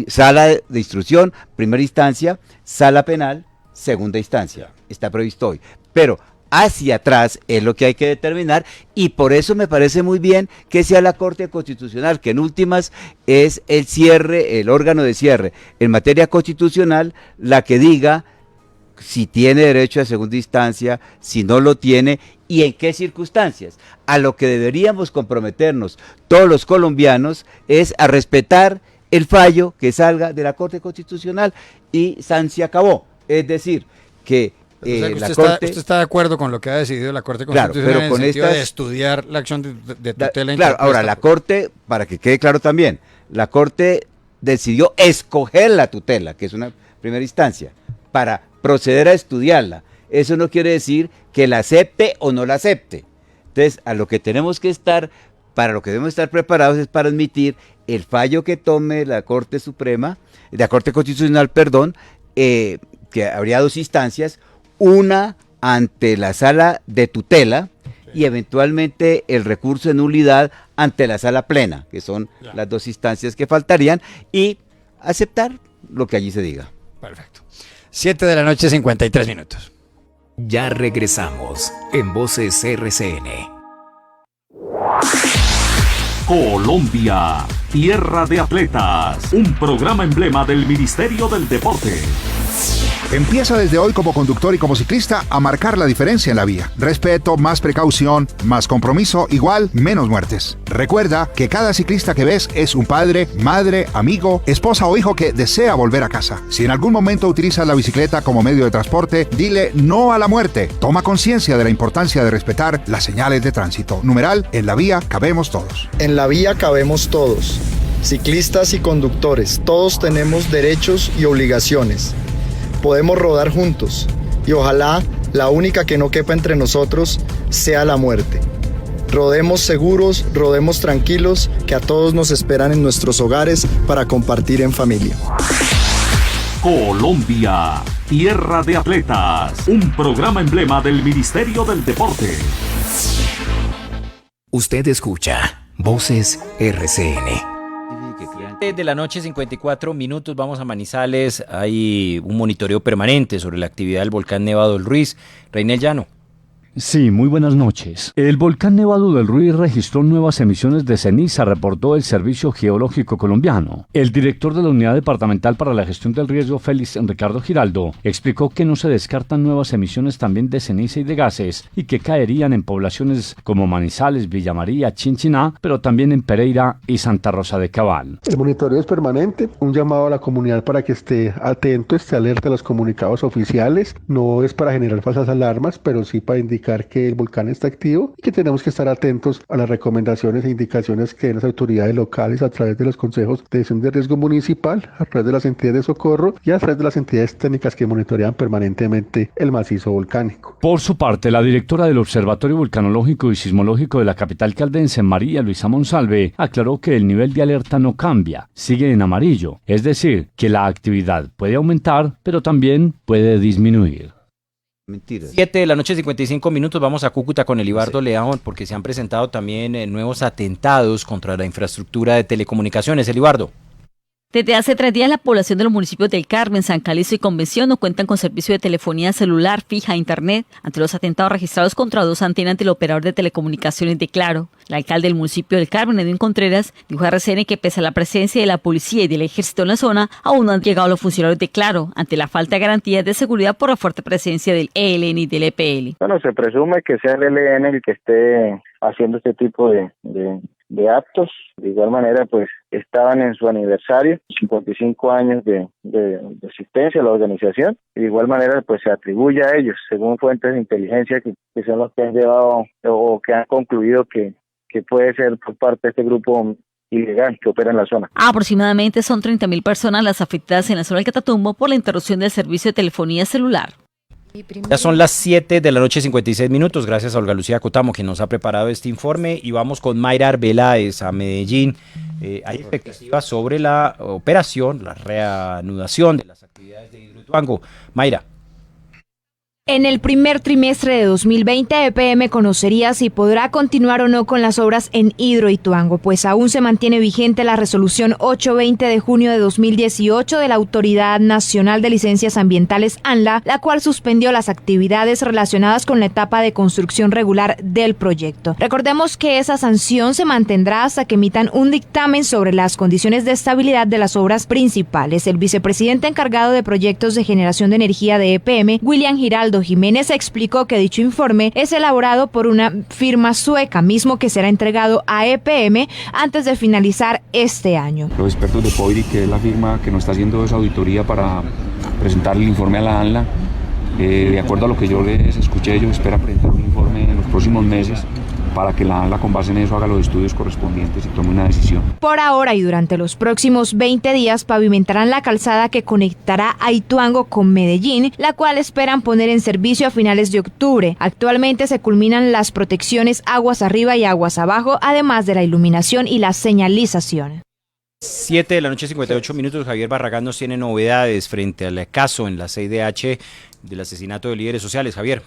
Sala de instrucción, primera instancia, sala penal, segunda instancia, está previsto hoy. Pero hacia atrás es lo que hay que determinar y por eso me parece muy bien que sea la Corte Constitucional, que en últimas es el cierre, el órgano de cierre en materia constitucional, la que diga si tiene derecho a segunda instancia, si no lo tiene y en qué circunstancias. A lo que deberíamos comprometernos todos los colombianos es a respetar el fallo que salga de la Corte Constitucional y san se acabó. Es decir, que usted está de acuerdo con lo que ha decidido la Corte Constitucional, claro, pero en el sentido de estudiar la acción de tutela. Claro, ahora la Corte, para que quede claro también, la Corte decidió escoger la tutela, que es una primera instancia, para proceder a estudiarla. Eso no quiere decir que la acepte o no la acepte. Entonces, a lo que tenemos que estar, para lo que debemos estar preparados es para admitir el fallo que tome la Corte Suprema, la Corte Constitucional, perdón, que habría dos instancias, una ante la sala de tutela y eventualmente el recurso de nulidad ante la sala plena, que son las dos instancias que faltarían, y aceptar lo que allí se diga. Perfecto. 7 de la noche, 53 minutos. Ya regresamos en Voces RCN. Colombia, tierra de atletas, un programa emblema del Ministerio del Deporte. Empieza desde hoy como conductor y como ciclista a marcar la diferencia en la vía. Respeto, más precaución, más compromiso, igual, menos muertes. Recuerda que cada ciclista que ves es un padre, madre, amigo, esposa o hijo que desea volver a casa. Si en algún momento utilizas la bicicleta como medio de transporte, dile no a la muerte. Toma conciencia de la importancia de respetar las señales de tránsito. Numeral, en la vía cabemos todos. En la vía cabemos todos. Ciclistas y conductores, todos tenemos derechos y obligaciones. Podemos rodar juntos y ojalá la única que no quepa entre nosotros sea la muerte. Rodemos seguros, rodemos tranquilos, que a todos nos esperan en nuestros hogares para compartir en familia. Colombia, tierra de atletas, un programa emblema del Ministerio del Deporte. Usted escucha Voces RCN. De la noche, 54 minutos, vamos a Manizales. Hay un monitoreo permanente sobre la actividad del volcán Nevado del Ruiz. Reinel Llano. Sí, muy buenas noches. El volcán Nevado del Ruiz registró nuevas emisiones de ceniza, reportó el Servicio Geológico Colombiano. El director de la Unidad Departamental para la Gestión del Riesgo, Félix Ricardo Giraldo, explicó que no se descartan nuevas emisiones también de ceniza y de gases y que caerían en poblaciones como Manizales, Villa María, Chinchiná, pero también en Pereira y Santa Rosa de Cabal. El monitoreo es permanente, un llamado a la comunidad para que esté atento, esté alerta a los comunicados oficiales. No es para generar falsas alarmas, pero sí para indicar que el volcán está activo y que tenemos que estar atentos a las recomendaciones e indicaciones que den las autoridades locales a través de los consejos de gestión de riesgo municipal, a través de las entidades de socorro y a través de las entidades técnicas que monitorean permanentemente el macizo volcánico. Por su parte, la directora del Observatorio Volcanológico y Sismológico de la capital caldense, María Luisa Monsalve, aclaró que el nivel de alerta no cambia, sigue en amarillo, es decir, que la actividad puede aumentar, pero también puede disminuir. Mentiras. 7 de la noche, 55 minutos, vamos a Cúcuta con Elibardo León, porque se han presentado también nuevos atentados contra la infraestructura de telecomunicaciones. Elibardo. Desde hace 3 días, la población de los municipios del Carmen, San Calixto y Convención no cuentan con servicio de telefonía celular fija e internet ante los atentados registrados contra 2 antenas del operador de telecomunicaciones de Claro. El alcalde del municipio del Carmen, Edwin Contreras, dijo a RCN que pese a la presencia de la policía y del ejército en la zona, aún no han llegado los funcionarios de Claro ante la falta de garantías de seguridad por la fuerte presencia del ELN y del EPL. Bueno, se presume que sea el ELN el que esté haciendo este tipo de actos. De igual manera, pues estaban en su aniversario, 55 años de existencia de la organización, y de igual manera pues se atribuye a ellos, según fuentes de inteligencia que son los que han llevado o que han concluido que puede ser por parte de este grupo ilegal que opera en la zona. Aproximadamente son 30.000 personas las afectadas en la zona del Catatumbo por la interrupción del servicio de telefonía celular. Ya son las 7 de la noche, 56 minutos. Gracias a Olga Lucía Cotamo, que nos ha preparado este informe. Y vamos con Mayra Arbeláez a Medellín. Hay expectativas sobre la operación, la reanudación de las actividades de Hidroituango. Mayra. En el primer trimestre de 2020, EPM conocería si podrá continuar o no con las obras en Hidroituango, pues aún se mantiene vigente la resolución 820 de junio de 2018 de la Autoridad Nacional de Licencias Ambientales, ANLA, la cual suspendió las actividades relacionadas con la etapa de construcción regular del proyecto. Recordemos que esa sanción se mantendrá hasta que emitan un dictamen sobre las condiciones de estabilidad de las obras principales. El vicepresidente encargado de proyectos de generación de energía de EPM, William Giraldo Jiménez, explicó que dicho informe es elaborado por una firma sueca, mismo que será entregado a EPM antes de finalizar este año. Los expertos de POIRI, que es la firma que nos está haciendo esa auditoría para presentar el informe a la ANLA, de acuerdo a lo que yo les escuché, ellos esperan presentar un informe en los próximos meses para que la ANLA, con base en eso, haga los estudios correspondientes y tome una decisión. Por ahora y durante los próximos 20 días pavimentarán la calzada que conectará a Ituango con Medellín, la cual esperan poner en servicio a finales de octubre. Actualmente se culminan las protecciones aguas arriba y aguas abajo, además de la iluminación y la señalización. 7 de la noche, 58 minutos. Javier Barragán nos tiene novedades frente al caso en la CIDH del asesinato de líderes sociales. Javier.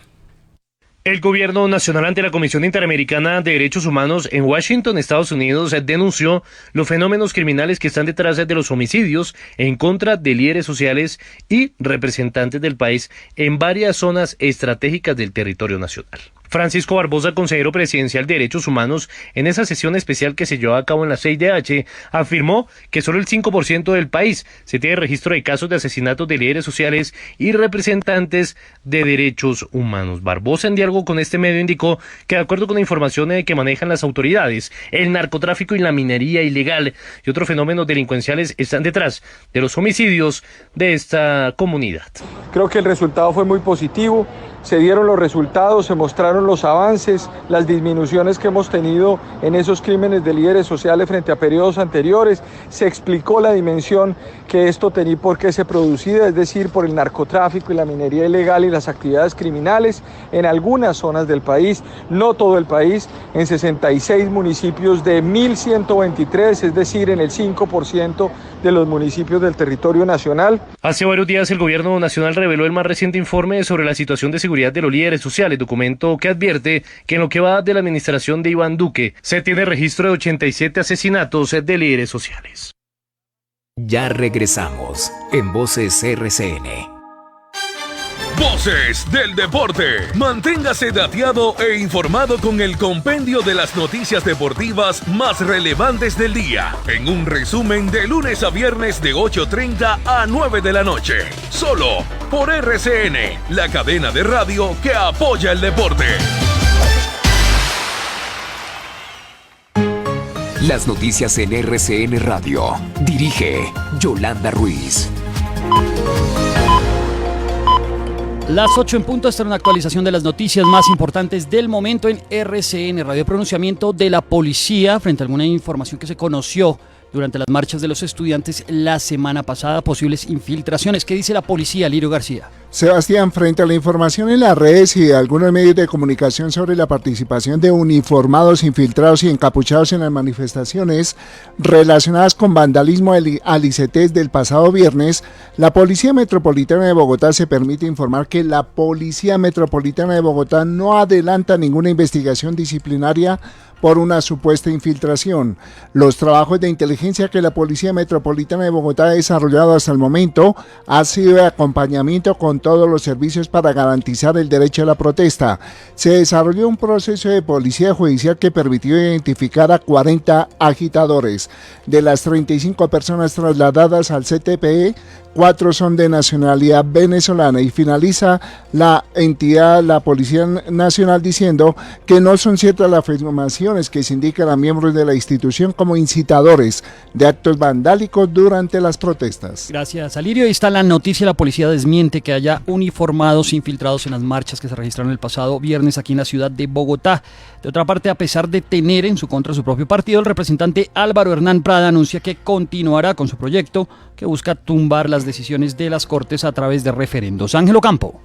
El gobierno nacional ante la Comisión Interamericana de Derechos Humanos en Washington, Estados Unidos, denunció los fenómenos criminales que están detrás de los homicidios en contra de líderes sociales y representantes del país en varias zonas estratégicas del territorio nacional. Francisco Barbosa, consejero presidencial de Derechos Humanos, en esa sesión especial que se llevó a cabo en la CIDH, afirmó que solo el 5% del país se tiene registro de casos de asesinatos de líderes sociales y representantes de derechos humanos. Barbosa, en diálogo con este medio, indicó que de acuerdo con la información que manejan las autoridades, el narcotráfico y la minería ilegal y otros fenómenos delincuenciales están detrás de los homicidios de esta comunidad. Creo que el resultado fue muy positivo. Se dieron los resultados, se mostraron los avances, las disminuciones que hemos tenido en esos crímenes de líderes sociales frente a periodos anteriores. Se explicó la dimensión que esto tenía y por qué se producía, es decir, por el narcotráfico y la minería ilegal y las actividades criminales en algunas zonas del país, no todo el país, en 66 municipios de 1.123, es decir, en el 5% de los municipios del territorio nacional. Hace varios días el gobierno nacional reveló el más reciente informe sobre la situación de seguridad de los líderes sociales, documento que advierte que en lo que va de la administración de Iván Duque se tiene registro de 87 asesinatos de líderes sociales. Ya regresamos en Voces RCN. Voces del Deporte. Manténgase dateado e informado con el compendio de las noticias deportivas más relevantes del día, en un resumen de lunes a viernes de 8:30 a 9 de la noche. Solo por RCN, la cadena de radio que apoya el deporte. Las noticias en RCN Radio. Dirige Yolanda Ruiz. Las 8 en punto, esta es una actualización de las noticias más importantes del momento en RCN Radio. Pronunciamiento de la policía frente a alguna información que se conoció durante las marchas de los estudiantes la semana pasada, posibles infiltraciones. ¿Qué dice la policía, Lirio García? Sebastián, frente a la información en las redes y de algunos medios de comunicación sobre la participación de uniformados, infiltrados y encapuchados en las manifestaciones relacionadas con vandalismo al ICETEX del pasado viernes, la Policía Metropolitana de Bogotá se permite informar que la Policía Metropolitana de Bogotá no adelanta ninguna investigación disciplinaria por una supuesta infiltración. Los trabajos de inteligencia que la Policía Metropolitana de Bogotá ha desarrollado hasta el momento ha sido de acompañamiento con todos los servicios para garantizar el derecho a la protesta. Se desarrolló un proceso de policía judicial que permitió identificar a 40 agitadores. De las 35 personas trasladadas al CTPE, 4 son de nacionalidad venezolana, y finaliza la entidad, la Policía Nacional, diciendo que no son ciertas las afirmaciones que se indican a miembros de la institución como incitadores de actos vandálicos durante las protestas. Gracias, Alirio. Ahí está la noticia. La policía desmiente que haya uniformados infiltrados en las marchas que se registraron el pasado viernes aquí en la ciudad de Bogotá. De otra parte, a pesar de tener en su contra su propio partido, el representante Álvaro Hernán Prada anuncia que continuará con su proyecto que busca tumbar las decisiones de las Cortes a través de referendos. Ángel Ocampo.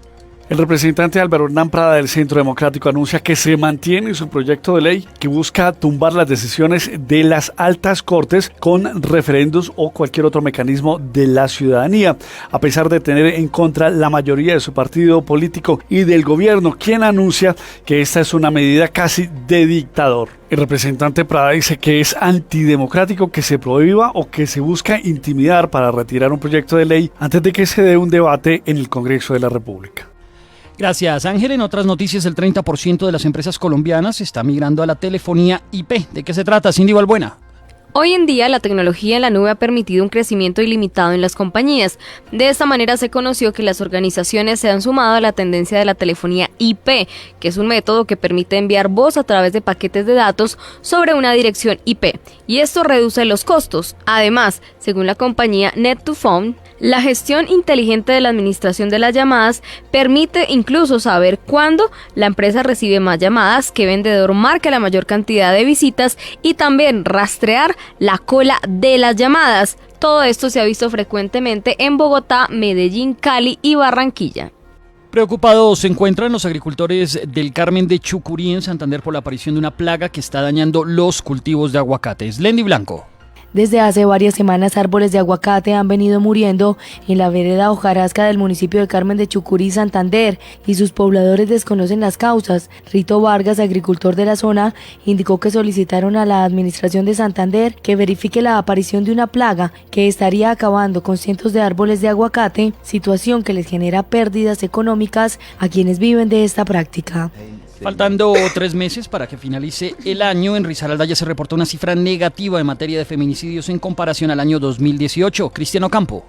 El representante Álvaro Hernán Prada del Centro Democrático anuncia que se mantiene su proyecto de ley que busca tumbar las decisiones de las altas cortes con referendos o cualquier otro mecanismo de la ciudadanía, a pesar de tener en contra la mayoría de su partido político y del gobierno, quien anuncia que esta es una medida casi de dictador. El representante Prada dice que es antidemocrático que se prohíba o que se busca intimidar para retirar un proyecto de ley antes de que se dé un debate en el Congreso de la República. Gracias, Ángel. En otras noticias, el 30% de las empresas colombianas está migrando a la telefonía IP. ¿De qué se trata, Cindy Valbuena? Hoy en día, la tecnología en la nube ha permitido un crecimiento ilimitado en las compañías. De esta manera se conoció que las organizaciones se han sumado a la tendencia de la telefonía IP, que es un método que permite enviar voz a través de paquetes de datos sobre una dirección IP, y esto reduce los costos. Además, según la compañía Net2Phone, la gestión inteligente de la administración de las llamadas permite incluso saber cuándo la empresa recibe más llamadas, qué vendedor marca la mayor cantidad de visitas y también rastrear la cola de las llamadas. Todo esto se ha visto frecuentemente en Bogotá, Medellín, Cali y Barranquilla. Preocupados se encuentran los agricultores del Carmen de Chucurí en Santander por la aparición de una plaga que está dañando los cultivos de aguacates. Lendy Blanco. Desde hace varias semanas, árboles de aguacate han venido muriendo en la vereda Hojarasca del municipio de Carmen de Chucurí, Santander, y sus pobladores desconocen las causas. Rito Vargas, agricultor de la zona, indicó que solicitaron a la administración de Santander que verifique la aparición de una plaga que estaría acabando con cientos de árboles de aguacate, situación que les genera pérdidas económicas a quienes viven de esta práctica. Faltando 3 meses para que finalice el año, en Risaralda ya se reportó una cifra negativa en materia de feminicidios en comparación al año 2018. Cristiano Campo.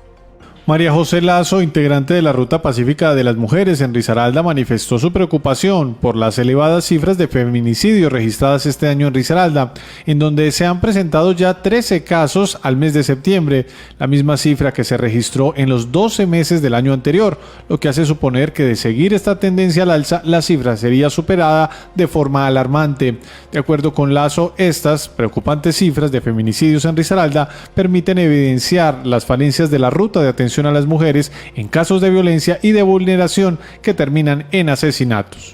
María José Lazo, integrante de la Ruta Pacífica de las Mujeres en Risaralda, manifestó su preocupación por las elevadas cifras de feminicidios registradas este año en Risaralda, en donde se han presentado ya 13 casos al mes de septiembre, la misma cifra que se registró en los 12 meses del año anterior, lo que hace suponer que de seguir esta tendencia al alza, la cifra sería superada de forma alarmante. De acuerdo con Lazo, estas preocupantes cifras de feminicidios en Risaralda permiten evidenciar las falencias de la ruta de atención a las mujeres en casos de violencia y de vulneración que terminan en asesinatos.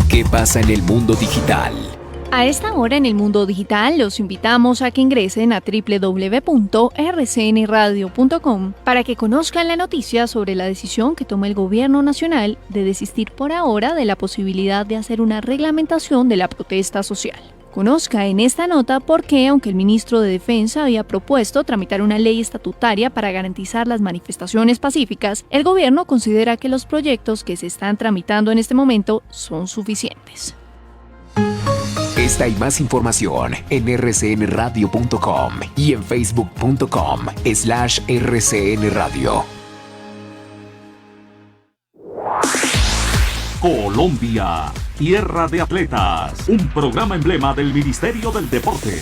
¿Qué pasa en el mundo digital? A esta hora en el mundo digital los invitamos a que ingresen a www.rcnradio.com para que conozcan la noticia sobre la decisión que toma el gobierno nacional de desistir por ahora de la posibilidad de hacer una reglamentación de la protesta social. Conozca en esta nota por qué, aunque el ministro de Defensa había propuesto tramitar una ley estatutaria para garantizar las manifestaciones pacíficas, el gobierno considera que los proyectos que se están tramitando en este momento son suficientes. Esta y más información en rcnradio.com y en facebook.com/rcnradio. Colombia, tierra de atletas, un programa emblema del Ministerio del Deporte.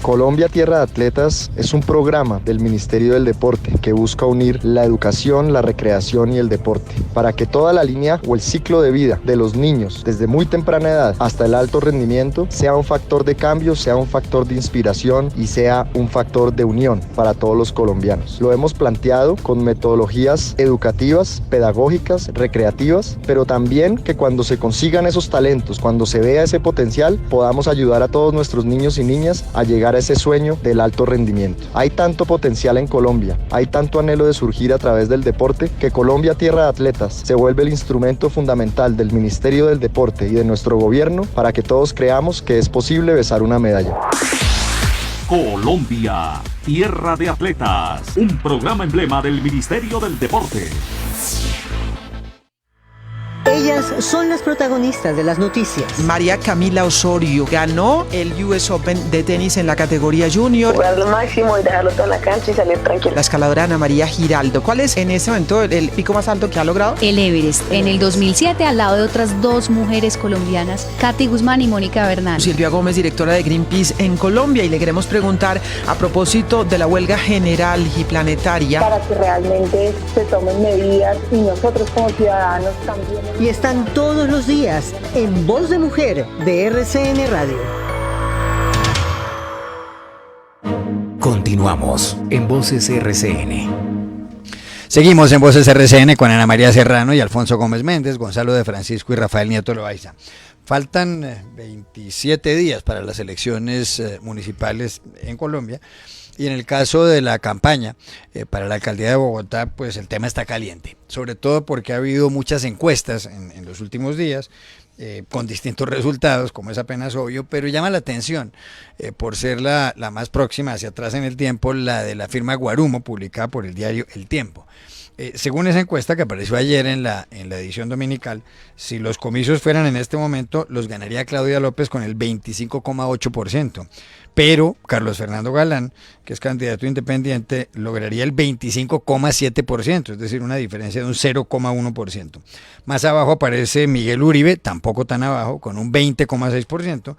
Colombia Tierra de Atletas es un programa del Ministerio del Deporte que busca unir la educación, la recreación y el deporte para que toda la línea o el ciclo de vida de los niños desde muy temprana edad hasta el alto rendimiento sea un factor de cambio, sea un factor de inspiración y sea un factor de unión para todos los colombianos. Lo hemos planteado con metodologías educativas, pedagógicas, recreativas, pero también que cuando se consigan esos talentos, cuando se vea ese potencial, podamos ayudar a todos nuestros niños y niñas a llegar a ese sueño del alto rendimiento. Hay tanto potencial en Colombia, hay tanto anhelo de surgir a través del deporte que Colombia Tierra de Atletas se vuelve el instrumento fundamental del Ministerio del Deporte y de nuestro gobierno para que todos creamos que es posible besar una medalla. Colombia, tierra de atletas, un programa emblema del Ministerio del Deporte. Ellas son las protagonistas de las noticias. María Camila Osorio ganó el US Open de tenis en la categoría junior. Jugar lo máximo y dejarlo todo en la cancha y salir tranquilo. La escaladora Ana María Giraldo. ¿Cuál es en este momento el pico más alto que ha logrado? El Everest, en el 2007, al lado de otras 2 mujeres colombianas, Katy Guzmán y Mónica Bernal. Silvia Gómez, directora de Greenpeace en Colombia, y le queremos preguntar a propósito de la huelga general y planetaria. Para que realmente se tomen medidas y nosotros como ciudadanos también. Y están todos los días en Voz de Mujer de RCN Radio. Continuamos en Voces RCN. Seguimos en Voces RCN con Ana María Serrano y Alfonso Gómez Méndez, Gonzalo de Francisco y Rafael Nieto Loaiza. Faltan 27 días para las elecciones municipales en Colombia. Y en el caso de la campaña para la alcaldía de Bogotá, pues el tema está caliente, sobre todo porque ha habido muchas encuestas en los últimos días con distintos resultados, como es apenas obvio, pero llama la atención por ser la más próxima hacia atrás en el tiempo, la de la firma Guarumo, publicada por el diario El Tiempo. Según esa encuesta que apareció ayer en la edición dominical, si los comicios fueran en este momento, los ganaría Claudia López con el 25,8%. Pero Carlos Fernando Galán, que es candidato independiente, lograría el 25,7%, es decir, una diferencia de un 0,1%. Más abajo aparece Miguel Uribe, tampoco tan abajo, con un 20,6%.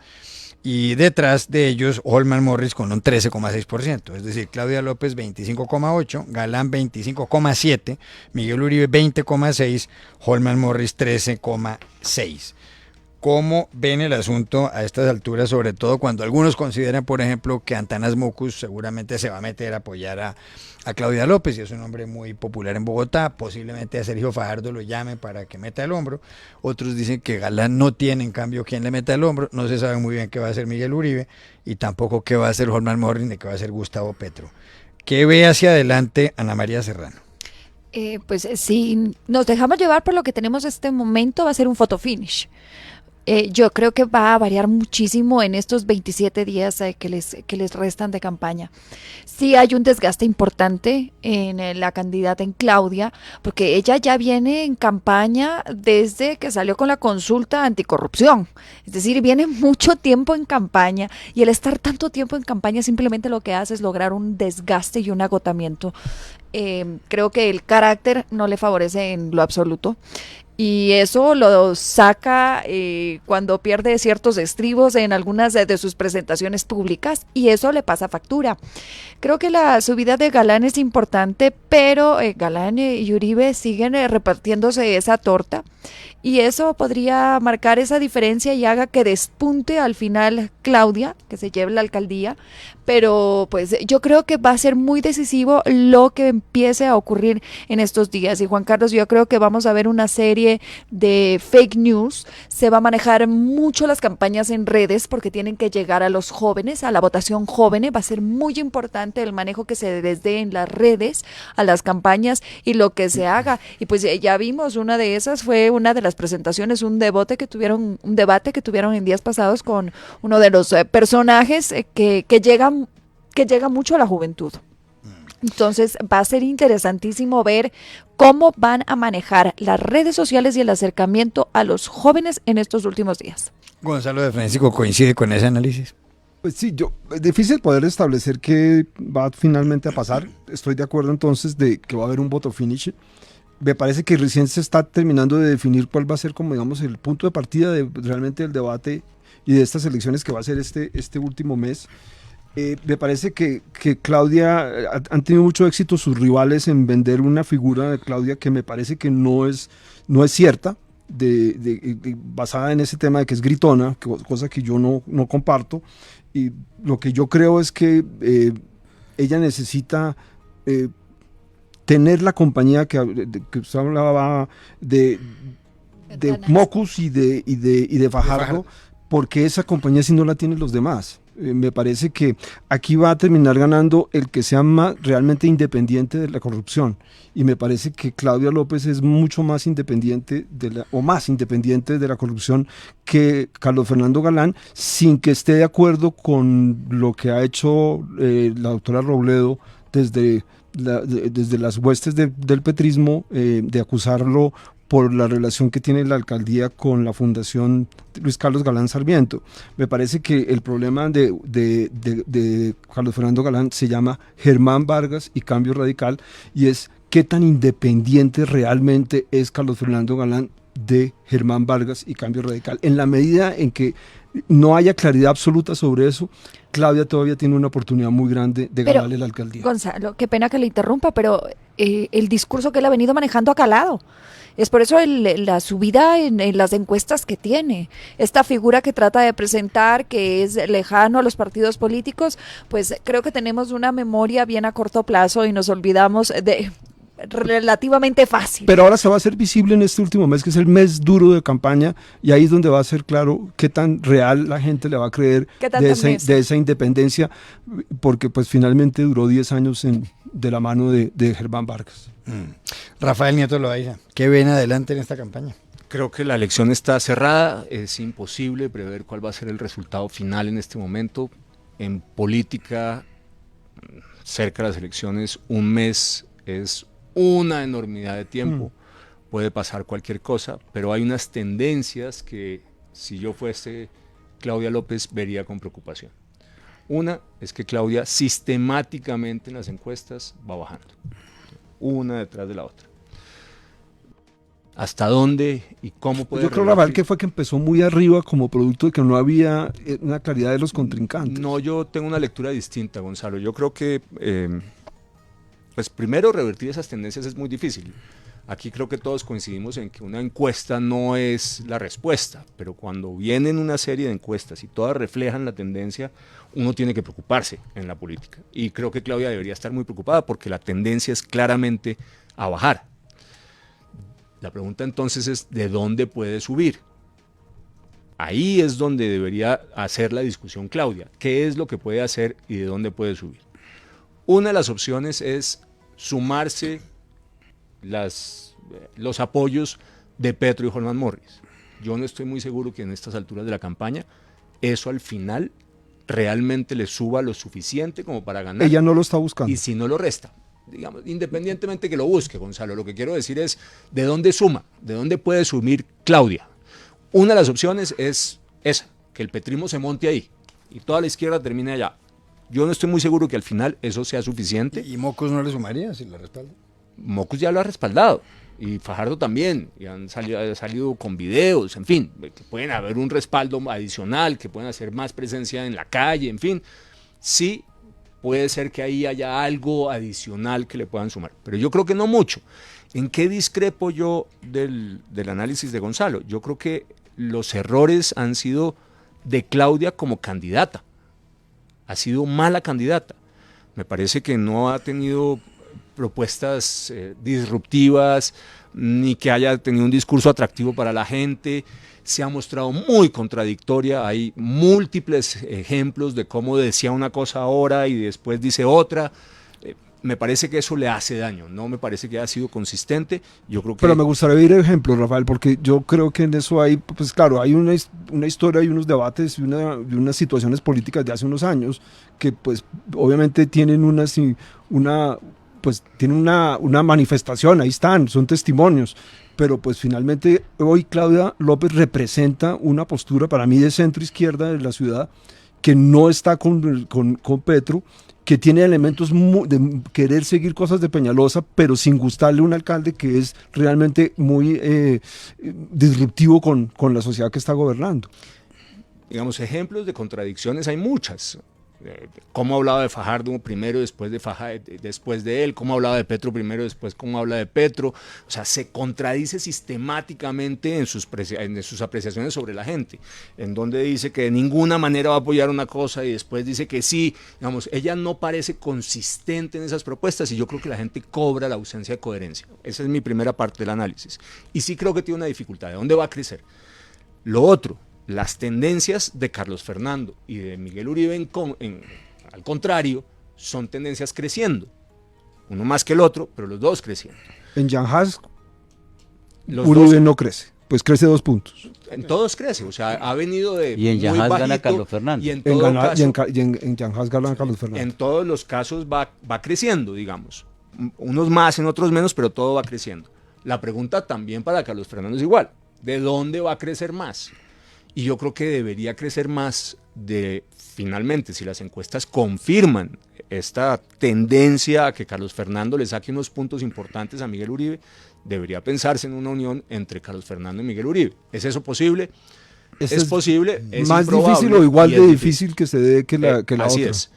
Y detrás de ellos Holman Morris con un 13,6%, es decir, Claudia López 25,8%, Galán 25,7%, Miguel Uribe 20,6%, Holman Morris 13,6%. ¿Cómo ven el asunto a estas alturas, sobre todo cuando algunos consideran, por ejemplo, que Antanas Mocus seguramente se va a meter a apoyar a Claudia López, y es un hombre muy popular en Bogotá, posiblemente a Sergio Fajardo lo llame para que meta el hombro? Otros dicen que Galán no tiene, en cambio, quien le meta el hombro. No se sabe muy bien qué va a hacer Miguel Uribe y tampoco qué va a hacer Holman Morris ni qué va a hacer Gustavo Petro. ¿Qué ve hacia adelante Ana María Serrano? Pues si nos dejamos llevar por lo que tenemos en este momento, va a ser un photo finish. Yo creo que va a variar muchísimo en estos 27 días que les restan de campaña. Sí hay un desgaste importante en la candidata en Claudia, porque ella ya viene en campaña desde que salió con la consulta anticorrupción. Es decir, viene mucho tiempo en campaña, y el estar tanto tiempo en campaña simplemente lo que hace es lograr un desgaste y un agotamiento. Creo que el carácter no le favorece en lo absoluto. Y eso lo saca cuando pierde ciertos estribos en algunas de sus presentaciones públicas, y eso le pasa factura. Creo que la subida de Galán es importante, pero Galán y Uribe siguen repartiéndose esa torta, y eso podría marcar esa diferencia y haga que despunte al final Claudia, que se lleve la alcaldía. Pero pues yo creo que va a ser muy decisivo lo que empiece a ocurrir en estos días. Y Juan Carlos, yo creo que vamos a ver una serie de fake news. Se va a manejar mucho las campañas en redes porque tienen que llegar a los jóvenes, a la votación joven. Va a ser muy importante el manejo que se les dé en las redes a las campañas y lo que se haga. Y pues ya vimos, una de esas fue una de las presentaciones, un debate que tuvieron en días pasados con uno de los personajes que llega mucho a la juventud. Entonces va a ser interesantísimo ver cómo van a manejar las redes sociales y el acercamiento a los jóvenes en estos últimos días. Gonzalo de Francisco, ¿coincide con ese análisis? Pues sí, es difícil poder establecer qué va finalmente a pasar. Estoy de acuerdo entonces de que va a haber un voto finish. Me parece que recién se está terminando de definir cuál va a ser, como digamos, el punto de partida de realmente el debate y de estas elecciones que va a ser este último mes. Me parece que Claudia, han tenido mucho éxito sus rivales en vender una figura de Claudia que me parece que no es cierta, basada en ese tema de que es gritona, cosa que yo no comparto. Y lo que yo creo es que ella necesita tener la compañía que usted hablaba de Mocus y de Fajardo, porque esa compañía si no la tienen los demás. Me parece que aquí va a terminar ganando el que sea realmente independiente de la corrupción, y me parece que Claudia López es mucho más independiente más independiente de la corrupción que Carlos Fernando Galán, sin que esté de acuerdo con lo que ha hecho la doctora Robledo desde las huestes del petrismo, de acusarlo por la relación que tiene la alcaldía con la Fundación Luis Carlos Galán Sarmiento. Me parece que el problema de Carlos Fernando Galán se llama Germán Vargas y Cambio Radical, y es qué tan independiente realmente es Carlos Fernando Galán de Germán Vargas y Cambio Radical. En la medida en que no haya claridad absoluta sobre eso, Claudia todavía tiene una oportunidad muy grande de ganarle la alcaldía. Gonzalo, qué pena que le interrumpa, pero el discurso que él ha venido manejando ha calado. Es por eso la subida en las encuestas que tiene. Esta figura que trata de presentar, que es lejano a los partidos políticos, pues creo que tenemos una memoria bien a corto plazo y nos olvidamos de relativamente fácil. Pero ahora se va a hacer visible en este último mes, que es el mes duro de campaña, y ahí es donde va a ser claro qué tan real la gente le va a creer de esa independencia, porque pues finalmente duró 10 años de la mano de Germán Vargas. Rafael Nieto Loaiza, ¿qué ven adelante en esta campaña? Creo que la elección está cerrada, es imposible prever cuál va a ser el resultado final en este momento. En política, cerca de las elecciones, un mes es una enormidad de tiempo, puede pasar cualquier cosa, pero hay unas tendencias que si yo fuese Claudia López vería con preocupación. Una es que Claudia sistemáticamente en las encuestas va bajando, una detrás de la otra. ¿Hasta dónde y cómo puede? Yo creo, Rafael, que fue que empezó muy arriba como producto de que no había una claridad de los contrincantes. No, yo tengo una lectura distinta, Gonzalo. Yo creo que pues primero revertir esas tendencias es muy difícil. Aquí creo que todos coincidimos en que una encuesta no es la respuesta, pero cuando vienen una serie de encuestas y todas reflejan la tendencia, uno tiene que preocuparse en la política. Y creo que Claudia debería estar muy preocupada porque la tendencia es claramente a bajar. La pregunta entonces es, ¿de dónde puede subir? Ahí es donde debería hacer la discusión Claudia. ¿Qué es lo que puede hacer y de dónde puede subir? Una de las opciones es sumarse los apoyos de Petro y Holman Morris. yo no estoy muy seguro que en estas alturas de la campaña eso al final realmente le suba lo suficiente como para ganar. Ella no lo está buscando. Y si no lo resta, digamos, independientemente que lo busque, Gonzalo, lo que quiero decir es, ¿de dónde suma? ¿De dónde puede sumir Claudia? Una de las opciones es esa, que el petrismo se monte ahí y toda la izquierda termine allá. Yo no estoy muy seguro que al final eso sea suficiente. ¿Y Mocus no le sumaría si lo respalda? Mocus ya lo ha respaldado, y Fajardo también, y han salido con videos, en fin, que pueden haber un respaldo adicional, que pueden hacer más presencia en la calle, en fin, sí puede ser que ahí haya algo adicional que le puedan sumar, pero yo creo que no mucho. ¿En qué discrepo yo del análisis de Gonzalo? Yo creo que los errores han sido de Claudia como candidata, ha sido mala candidata, me parece que no ha tenido propuestas disruptivas, ni que haya tenido un discurso atractivo para la gente, se ha mostrado muy contradictoria, hay múltiples ejemplos de cómo decía una cosa ahora y después dice otra. Me parece que eso le hace daño, no me parece que haya sido consistente. Yo creo que... Pero me gustaría ver ejemplos, Rafael, porque yo creo que en eso hay, pues claro, hay una historia y unos debates y unas situaciones políticas de hace unos años que pues obviamente tienen una manifestación, ahí están, son testimonios, pero pues finalmente hoy Claudia López representa una postura para mí de centro izquierda de la ciudad que no está con Petro, que tiene elementos de querer seguir cosas de Peñalosa, pero sin gustarle a un alcalde que es realmente muy disruptivo con la sociedad que está gobernando. Digamos, ejemplos de contradicciones hay muchas. Cómo hablaba de Fajardo primero, después de él, cómo hablaba de Petro primero, después cómo habla de Petro, o sea, se contradice sistemáticamente en sus apreciaciones sobre la gente, en donde dice que de ninguna manera va a apoyar una cosa y después dice que sí, digamos, ella no parece consistente en esas propuestas y yo creo que la gente cobra la ausencia de coherencia. Esa es mi primera parte del análisis, y sí creo que tiene una dificultad. ¿De dónde va a crecer? Lo otro, las tendencias de Carlos Fernando y de Miguel Uribe, al contrario, son tendencias creciendo. Uno más que el otro, pero los dos creciendo. En Yanjas, Uribe no crece, pues crece 2 puntos. En todos crece, o sea, ha venido de y en Yanjas gana Carlos Fernando. Y en Yanjas gana Carlos Fernando. En todos los casos va creciendo, digamos. Unos más, en otros menos, pero todo va creciendo. La pregunta también para Carlos Fernando es igual. ¿De dónde va a crecer más? Y yo creo que debería crecer más finalmente, si las encuestas confirman esta tendencia a que Carlos Fernando le saque unos puntos importantes a Miguel Uribe, debería pensarse en una unión entre Carlos Fernando y Miguel Uribe. ¿Es eso posible? Es posible, es más difícil o igual de difícil que se dé que la así otra. Es.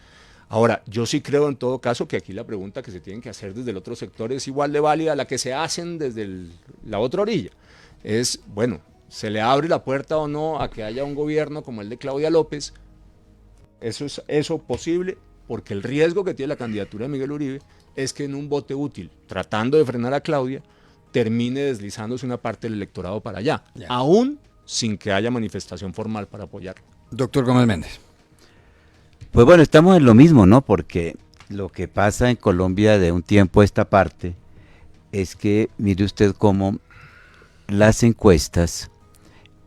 Ahora, yo sí creo en todo caso que aquí la pregunta que se tienen que hacer desde el otro sector es igual de válida a la que se hacen desde la otra orilla. Es, bueno, ¿se le abre la puerta o no a que haya un gobierno como el de Claudia López? ¿Eso posible? Porque el riesgo que tiene la candidatura de Miguel Uribe es que en un bote útil, tratando de frenar a Claudia, termine deslizándose una parte del electorado para allá, aún sin que haya manifestación formal para apoyarlo. Doctor Gómez Méndez. Pues bueno, estamos en lo mismo, ¿no? Porque lo que pasa en Colombia de un tiempo a esta parte es que, mire usted cómo las encuestas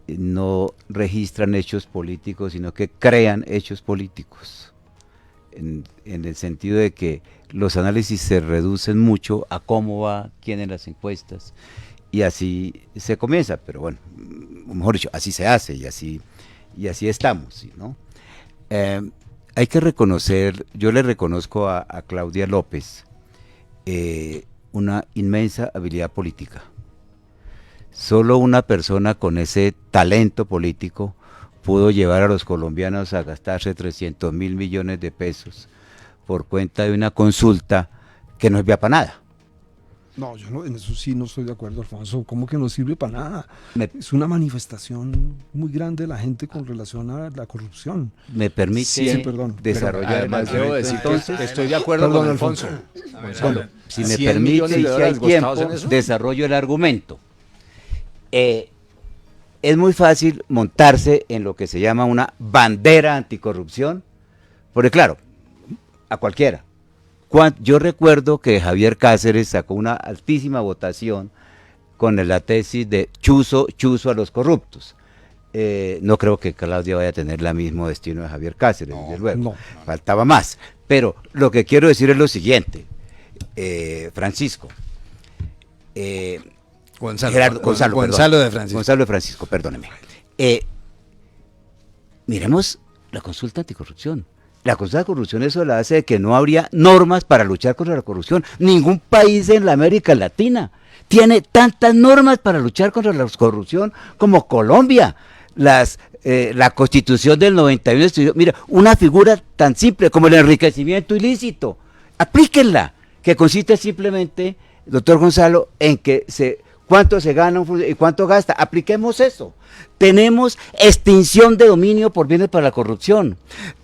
no registran hechos políticos, sino que crean hechos políticos, en el sentido de que los análisis se reducen mucho a cómo va quién en las encuestas, y así se comienza, pero bueno, mejor dicho, así se hace, y así estamos, ¿no? Hay que reconocer, yo le reconozco a Claudia López una inmensa habilidad política. Solo una persona con ese talento político pudo llevar a los colombianos a gastarse 300.000 millones de pesos por cuenta de una consulta que no servía para nada. No, yo no, en eso sí no estoy de acuerdo, Alfonso. ¿Cómo que no sirve para nada? Es una manifestación muy grande de la gente con relación a la corrupción. Me permite desarrollar. Además, debo decir que estoy de acuerdo con Alfonso. Si me permite, y si hay tiempo, desarrollo el argumento. Es muy fácil montarse en lo que se llama una bandera anticorrupción, porque claro, a cualquiera. Yo recuerdo que Javier Cáceres sacó una altísima votación con la tesis de chuzo a los corruptos. No creo que Claudia vaya a tener el mismo destino de Javier Cáceres, desde luego. Faltaba más. Pero lo que quiero decir es lo siguiente, Francisco. Gonzalo de Francisco, perdóneme. Miremos la consulta anticorrupción. La consulta de corrupción eso la hace de que no habría normas para luchar contra la corrupción. Ningún país en la América Latina tiene tantas normas para luchar contra la corrupción como Colombia. La Constitución del 91, mira, una figura tan simple como el enriquecimiento ilícito, aplíquenla, que consiste simplemente, doctor Gonzalo, en que cuánto se gana y cuánto gasta, apliquemos eso. Tenemos extinción de dominio por bienes para la corrupción,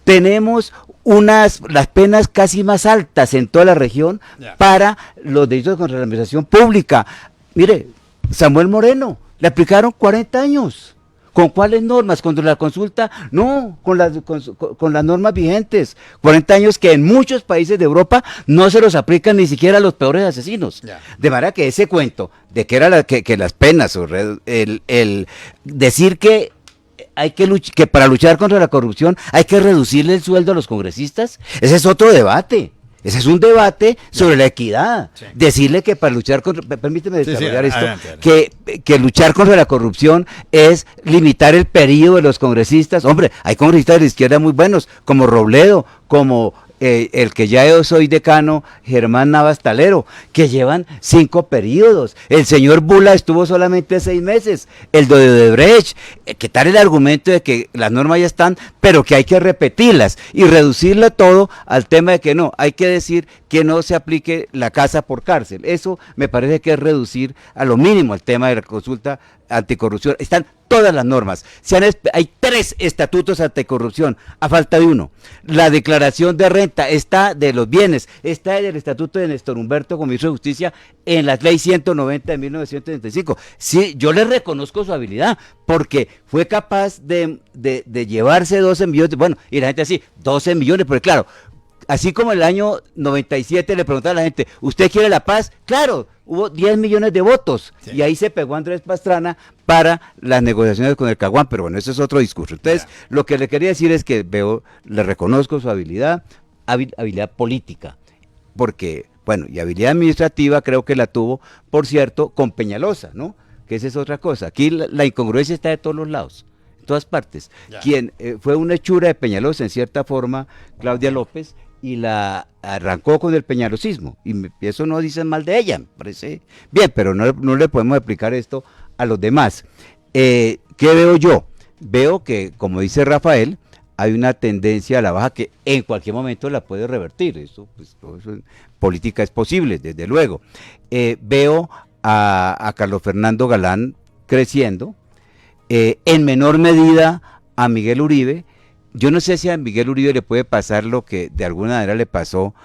tenemos las penas casi más altas en toda la región para los delitos contra la administración pública. Mire, Samuel Moreno, le aplicaron 40 años. ¿Con cuáles normas? ¿Contra la consulta? No, con las normas vigentes. 40 años que en muchos países de Europa no se los aplican ni siquiera a los peores asesinos. De manera que ese cuento de que era que las penas, el decir que hay que para luchar contra la corrupción hay que reducirle el sueldo a los congresistas, ese es otro debate. Ese es un debate sobre la equidad. Sí. Decirle que para luchar contra, permíteme desarrollar esto, adelante. Que luchar contra la corrupción es limitar el periodo de los congresistas. Hombre, hay congresistas de la izquierda muy buenos, como Robledo, como el que ya yo soy decano, Germán Navas Talero, que llevan 5 periodos. El señor Bula estuvo solamente 6 meses. El de Odebrecht, que tal el argumento de que las normas ya están, pero que hay que repetirlas y reducirle todo al tema de que no, hay que decir que no se aplique la casa por cárcel. Eso me parece que es reducir a lo mínimo el tema de la consulta anticorrupción. Están todas las normas. Hay 3 estatutos anticorrupción, a falta de uno. La declaración de renta está de los bienes, está en el estatuto de Néstor Humberto como ministro de Justicia en la ley 190 de 1935. Sí, yo le reconozco su habilidad, porque fue capaz de llevarse 12 millones, bueno, y la gente así, 12 millones, porque claro, así como en el año 97 le preguntaba a la gente, ¿usted quiere la paz? Claro, hubo 10 millones de votos, y ahí se pegó Andrés Pastrana para las negociaciones con el Caguán, pero bueno, eso es otro discurso. Entonces, lo que le quería decir es que le reconozco su habilidad política, porque, bueno, y habilidad administrativa creo que la tuvo, por cierto, con Peñalosa, ¿no? Que esa es otra cosa. Aquí la incongruencia está de todos los lados, en todas partes. Quien fue una hechura de Peñalosa, en cierta forma, Claudia López, y la arrancó con el peñalosismo, y eso no dicen mal de ella, me parece bien, pero no le podemos explicar esto a los demás. ¿Qué veo yo? Veo que, como dice Rafael, hay una tendencia a la baja que en cualquier momento la puede revertir. Eso, pues, todo eso en política es posible, desde luego. Veo a Carlos Fernando Galán creciendo, en menor medida a Miguel Uribe. Yo no sé si a Miguel Uribe le puede pasar lo que de alguna manera le pasó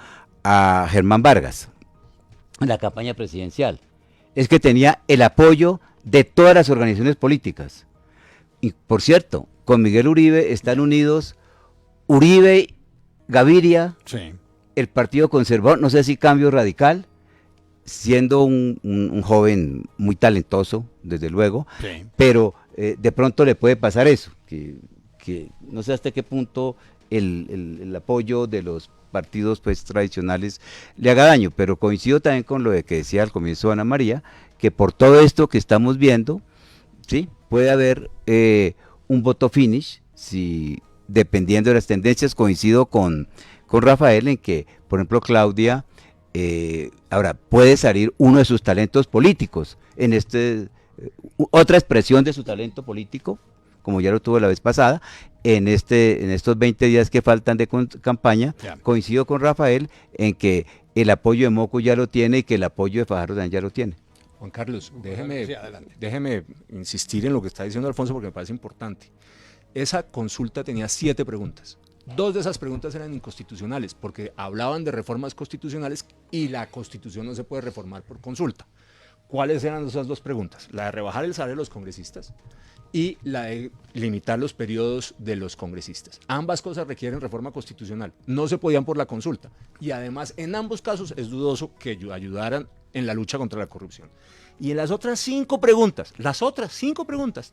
a Germán Vargas en la campaña presidencial. Es que tenía el apoyo de todas las organizaciones políticas. Y por cierto, con Miguel Uribe están unidos Uribe, Gaviria, el Partido Conservador, no sé si Cambio Radical, siendo un joven muy talentoso, desde luego, pero de pronto le puede pasar eso, que no sé hasta qué punto el apoyo de los partidos pues tradicionales le haga daño, pero coincido también con lo de que decía al comienzo Ana María, que por todo esto que estamos viendo, sí, puede haber un voto finish, si dependiendo de las tendencias. Coincido con Rafael en que, por ejemplo, Claudia, ahora puede salir uno de sus talentos políticos, en otra expresión de su talento político, como ya lo tuvo la vez pasada, en estos 20 días que faltan de campaña. Coincido con Rafael en que el apoyo de Moco ya lo tiene y que el apoyo de Fajardo también ya lo tiene. Juan Carlos, déjeme insistir en lo que está diciendo Alfonso, porque me parece importante. Esa consulta tenía 7 preguntas. 2 de esas preguntas eran inconstitucionales, porque hablaban de reformas constitucionales y la Constitución no se puede reformar por consulta. ¿Cuáles eran esas 2 preguntas? La de rebajar el salario de los congresistas y la de limitar los periodos de los congresistas. Ambas cosas requieren reforma constitucional, no se podían por la consulta, y además en ambos casos es dudoso que ayudaran en la lucha contra la corrupción. Y en las otras 5 preguntas,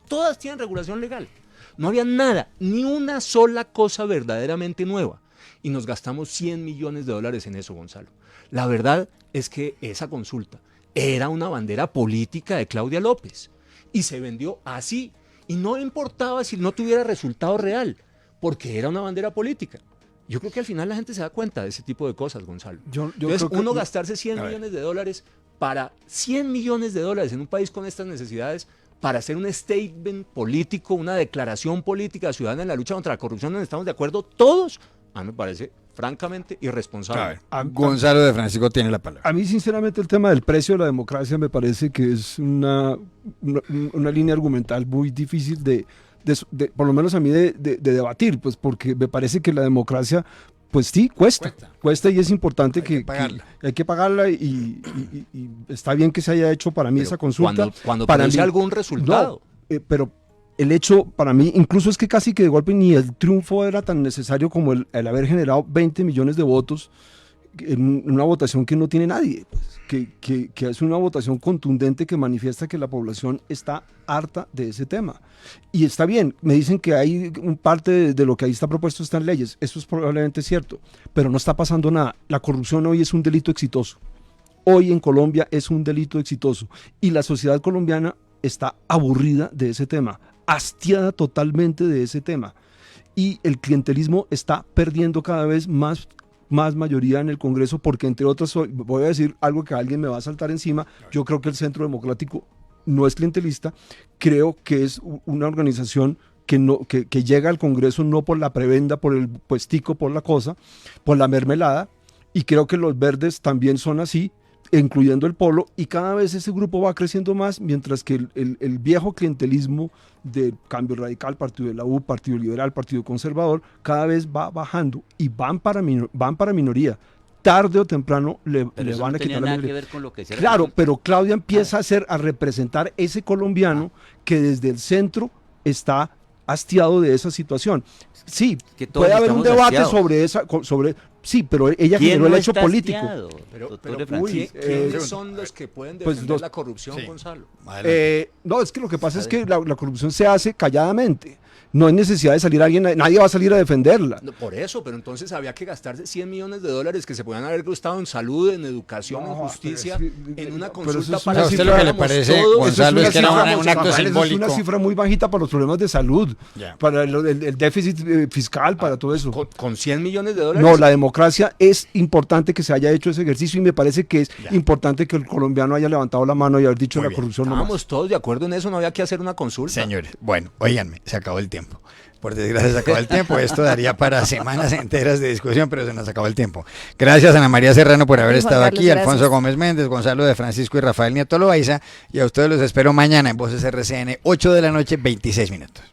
todas tienen regulación legal. No había nada, ni una sola cosa verdaderamente nueva. Y nos gastamos $100 millones en eso, Gonzalo. La verdad es que esa consulta era una bandera política de Claudia López. Y se vendió así. Y no importaba si no tuviera resultado real, porque era una bandera política. Yo creo que al final la gente se da cuenta de ese tipo de cosas, Gonzalo. Entonces, uno gastarse $100 millones para $100 millones en un país con estas necesidades, para hacer un statement político, una declaración política ciudadana en la lucha contra la corrupción, donde estamos de acuerdo todos, a mí me parece francamente irresponsable. Gonzalo de Francisco tiene la palabra. A mí, sinceramente, el tema del precio de la democracia me parece que es una línea argumental muy difícil de por lo menos a mí, de debatir, pues porque me parece que la democracia, pues sí, cuesta y es importante que hay que pagarla y está bien que se haya hecho para mí esa consulta. Cuando para produce algún resultado. No, pero el hecho para mí, incluso es que casi que de golpe ni el triunfo era tan necesario como el haber generado 20 millones de votos en una votación que no tiene nadie, pues, que es una votación contundente que manifiesta que la población está harta de ese tema. Y está bien, me dicen que hay un parte de lo que ahí está propuesto está en leyes, eso es probablemente cierto, pero no está pasando nada. La corrupción hoy es un delito exitoso. Hoy en Colombia es un delito exitoso y la sociedad colombiana está aburrida de ese tema, hastiada totalmente de ese tema. Y el clientelismo está perdiendo cada vez más mayoría en el Congreso, porque entre otras, voy a decir algo que alguien me va a saltar encima, yo creo que el Centro Democrático no es clientelista, creo que es una organización que llega al Congreso no por la prebenda, por el puestico, por la cosa, por la mermelada, y creo que los verdes también son así, incluyendo el Polo, y cada vez ese grupo va creciendo más, mientras que el viejo clientelismo de Cambio Radical, Partido de la U, Partido Liberal, Partido Conservador, cada vez va bajando y van para minoría. Tarde o temprano le van a quitar la minoría. Claro, pero Claudia empieza a representar ese colombiano que desde el centro está hastiado de esa situación. Sí, puede haber un debate sobre sí, pero ella generó el hecho político. Pero ¿quiénes son los que pueden defender la corrupción, Gonzalo? No, es que lo que pasa es que la corrupción se hace calladamente. No hay necesidad de salir nadie va a salir a defenderla. No, por eso, pero entonces había que gastarse $100 millones que se podían haber gastado en salud, en educación, en justicia, en una consulta para... ¿A usted lo que le parece, Gonzalo, es que era un acto simbólico? Es una cifra muy bajita para los problemas de salud, para el déficit fiscal, para todo eso. ¿Con $100 millones? No, la democracia es importante que se haya hecho ese ejercicio y me parece que es importante que el colombiano haya levantado la mano y haber dicho la corrupción no más. Estábamos todos de acuerdo en eso, no había que hacer una consulta. Señores, bueno, óiganme, se acabó el tiempo. Por desgracia se acabó el tiempo, esto daría para semanas enteras de discusión, pero se nos acabó el tiempo. Gracias a Ana María Serrano por haber estado aquí, Alfonso Gómez Méndez, Gonzalo de Francisco y Rafael Nieto Loaiza, y a ustedes los espero mañana en Voces RCN, 8 de la noche, 26 minutos.